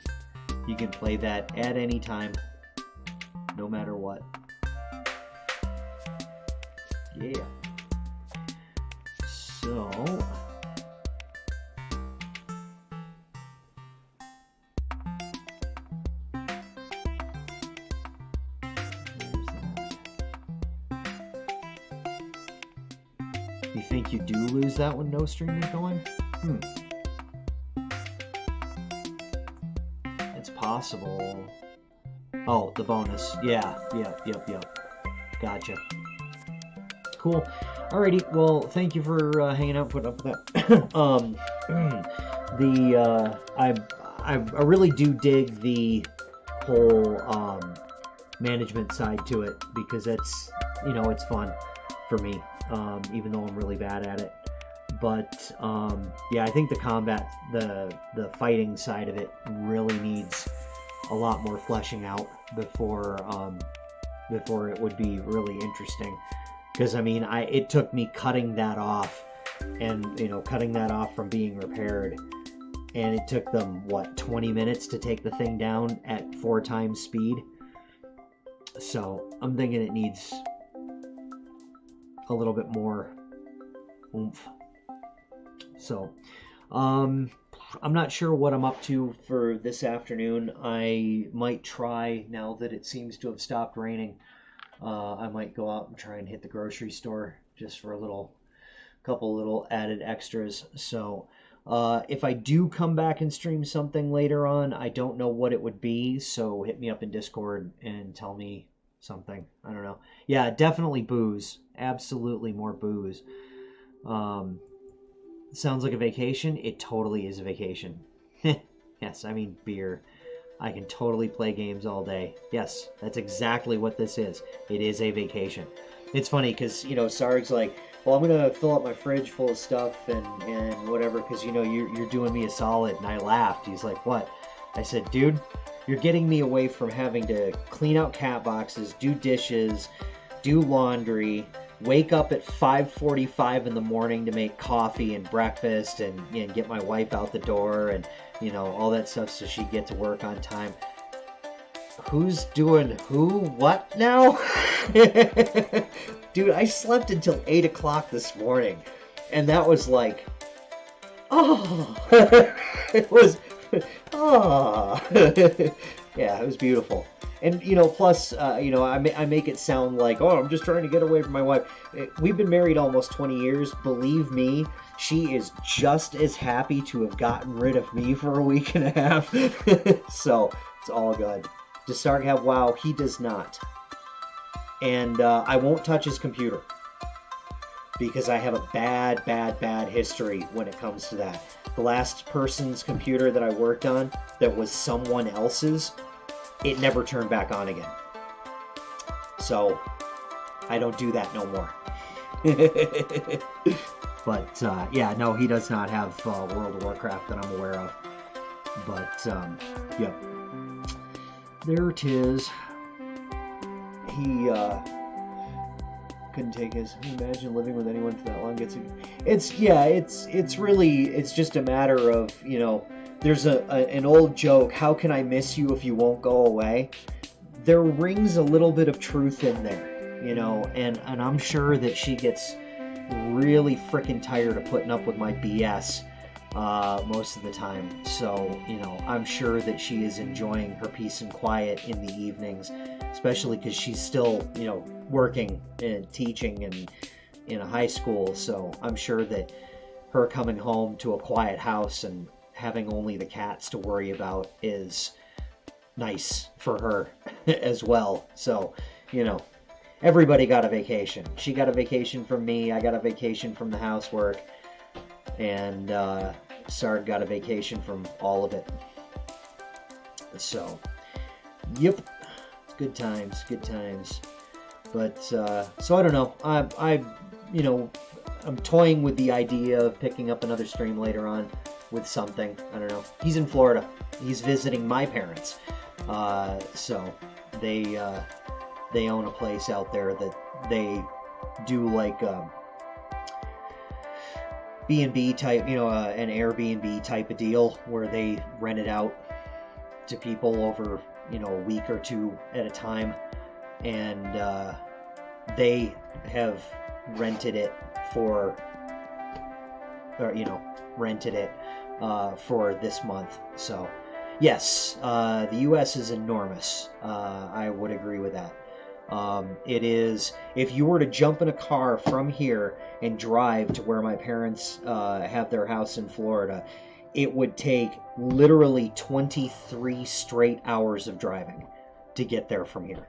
You can play that at any time, no matter what. Yeah. So. You think you do lose that when no stream is going? It's possible. Oh, the bonus. Yeah. Yep. Gotcha. Cool. Alrighty. Well, thank you for hanging out, putting up with that. I really do dig the whole management side to it, because it's fun for me. Even though I'm really bad at it. But yeah, I think the combat, the fighting side of it really needs a lot more fleshing out before it would be really interesting. Because I mean, it took me cutting that off, and cutting that off from being repaired, and it took them 20 minutes to take the thing down at 4 times speed. So I'm thinking it needs a little bit more oomph. So I'm not sure what I'm up to for this afternoon. I might try, now that it seems to have stopped raining, I might go out and try and hit the grocery store just for a couple little added extras. So if I do come back and stream something later on, I don't know what it would be, so hit me up in Discord and tell me something. I don't know. Yeah, definitely booze. Absolutely more booze. Sounds like a vacation. It totally is a vacation. Yes, I mean beer. I can totally play games all day. Yes, that's exactly what this is. It is a vacation. It's funny because, Sarg's like, well, I'm going to fill up my fridge full of stuff and whatever because, you're doing me a solid. And I laughed. He's like, what? I said, dude, you're getting me away from having to clean out cat boxes, do dishes, do laundry, wake up at 5:45 in the morning to make coffee and breakfast and get my wife out the door and, all that stuff so she'd get to work on time. Who's doing what now? Dude, I slept until 8 o'clock this morning. And that was like, oh, it was, oh, yeah, it was beautiful. And, plus, I make it sound like, oh, I'm just trying to get away from my wife. We've been married almost 20 years. Believe me, she is just as happy to have gotten rid of me for a week and a half. So, it's all good. Does Sarg have WoW? He does not. And I won't touch his computer. Because I have a bad history when it comes to that. The last person's computer that I worked on that was someone else's, it never turned back on again. So, I don't do that no more. But, yeah, no, he does not have World of Warcraft that I'm aware of. But, yep. There it is. He, couldn't take his. Imagine living with anyone for that long. It's just a matter of, there's an old joke, how can I miss you if you won't go away? There rings a little bit of truth in there, and I'm sure that she gets really freaking tired of putting up with my BS most of the time. So, I'm sure that she is enjoying her peace and quiet in the evenings, especially because she's still, working and teaching and in a high school. So I'm sure that her coming home to a quiet house and having only the cats to worry about is nice for her as well. So, everybody got a vacation. She got a vacation from me. I got a vacation from the housework. And Sarg got a vacation from all of it. So, yep. Good times. But, so I don't know. I'm toying with the idea of picking up another stream later on with something. I don't know. He's in Florida. He's visiting my parents. So they own a place out there that they do like B&B type, an Airbnb type of deal where they rent it out to people over, a week or two at a time. And they have rented it for this month. So, yes, the U.S. is enormous. I would agree with that. It is, if you were to jump in a car from here and drive to where my parents have their house in Florida, it would take literally 23 straight hours of driving to get there from here.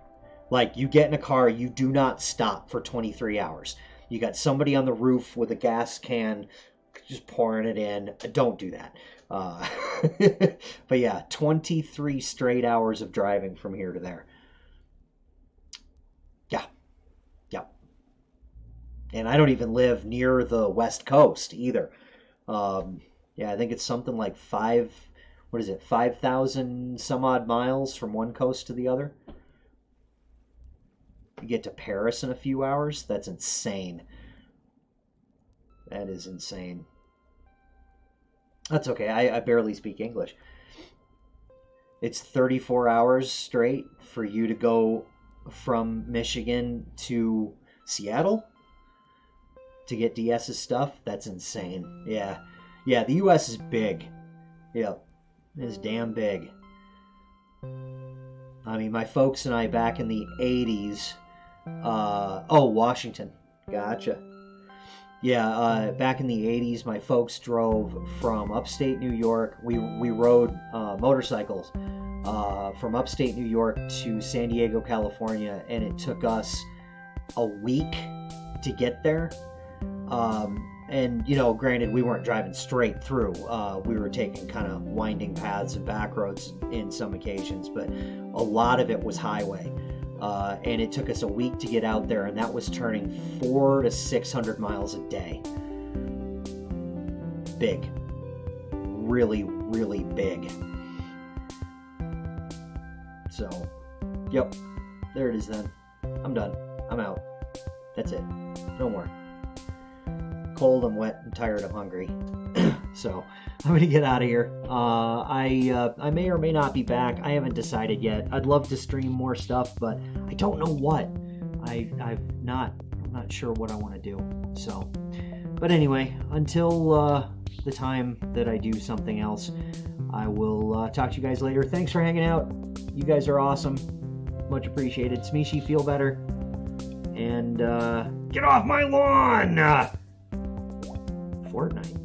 Like, you get in a car, you do not stop for 23 hours. You got somebody on the roof with a gas can just pouring it in. Don't do that. But yeah, 23 straight hours of driving from here to there. Yeah. And I don't even live near the West Coast either. Yeah, I think it's something like 5,000 some odd miles from one coast to the other. You get to Paris in a few hours? That's insane. That is insane. That's okay. I barely speak English. It's 34 hours straight for you to go from Michigan to Seattle to get DS's stuff. That's insane. Yeah, the U.S. is big. Yep, it's damn big. I mean, my folks and I back in the 80s... Washington. Gotcha. Yeah, back in the 80s, my folks drove from upstate New York. We rode motorcycles from upstate New York to San Diego, California, and it took us a week to get there. And, granted, we weren't driving straight through. We were taking kind of winding paths and back roads in some occasions, but a lot of it was highway. And it took us a week to get out there, and that was turning 400 to 600 miles a day. Big. Really, really big. So, yep, there it is then. I'm done. I'm out. That's it. No more. Cold, I'm wet, I'm tired, I'm hungry. So, I'm gonna get out of here. I may or may not be back. I haven't decided yet. I'd love to stream more stuff, but I don't know what. I'm not sure what I want to do. So, but anyway, until the time that I do something else, I will talk to you guys later. Thanks for hanging out. You guys are awesome. Much appreciated. Smeeshi, feel better. And get off my lawn! Fortnite.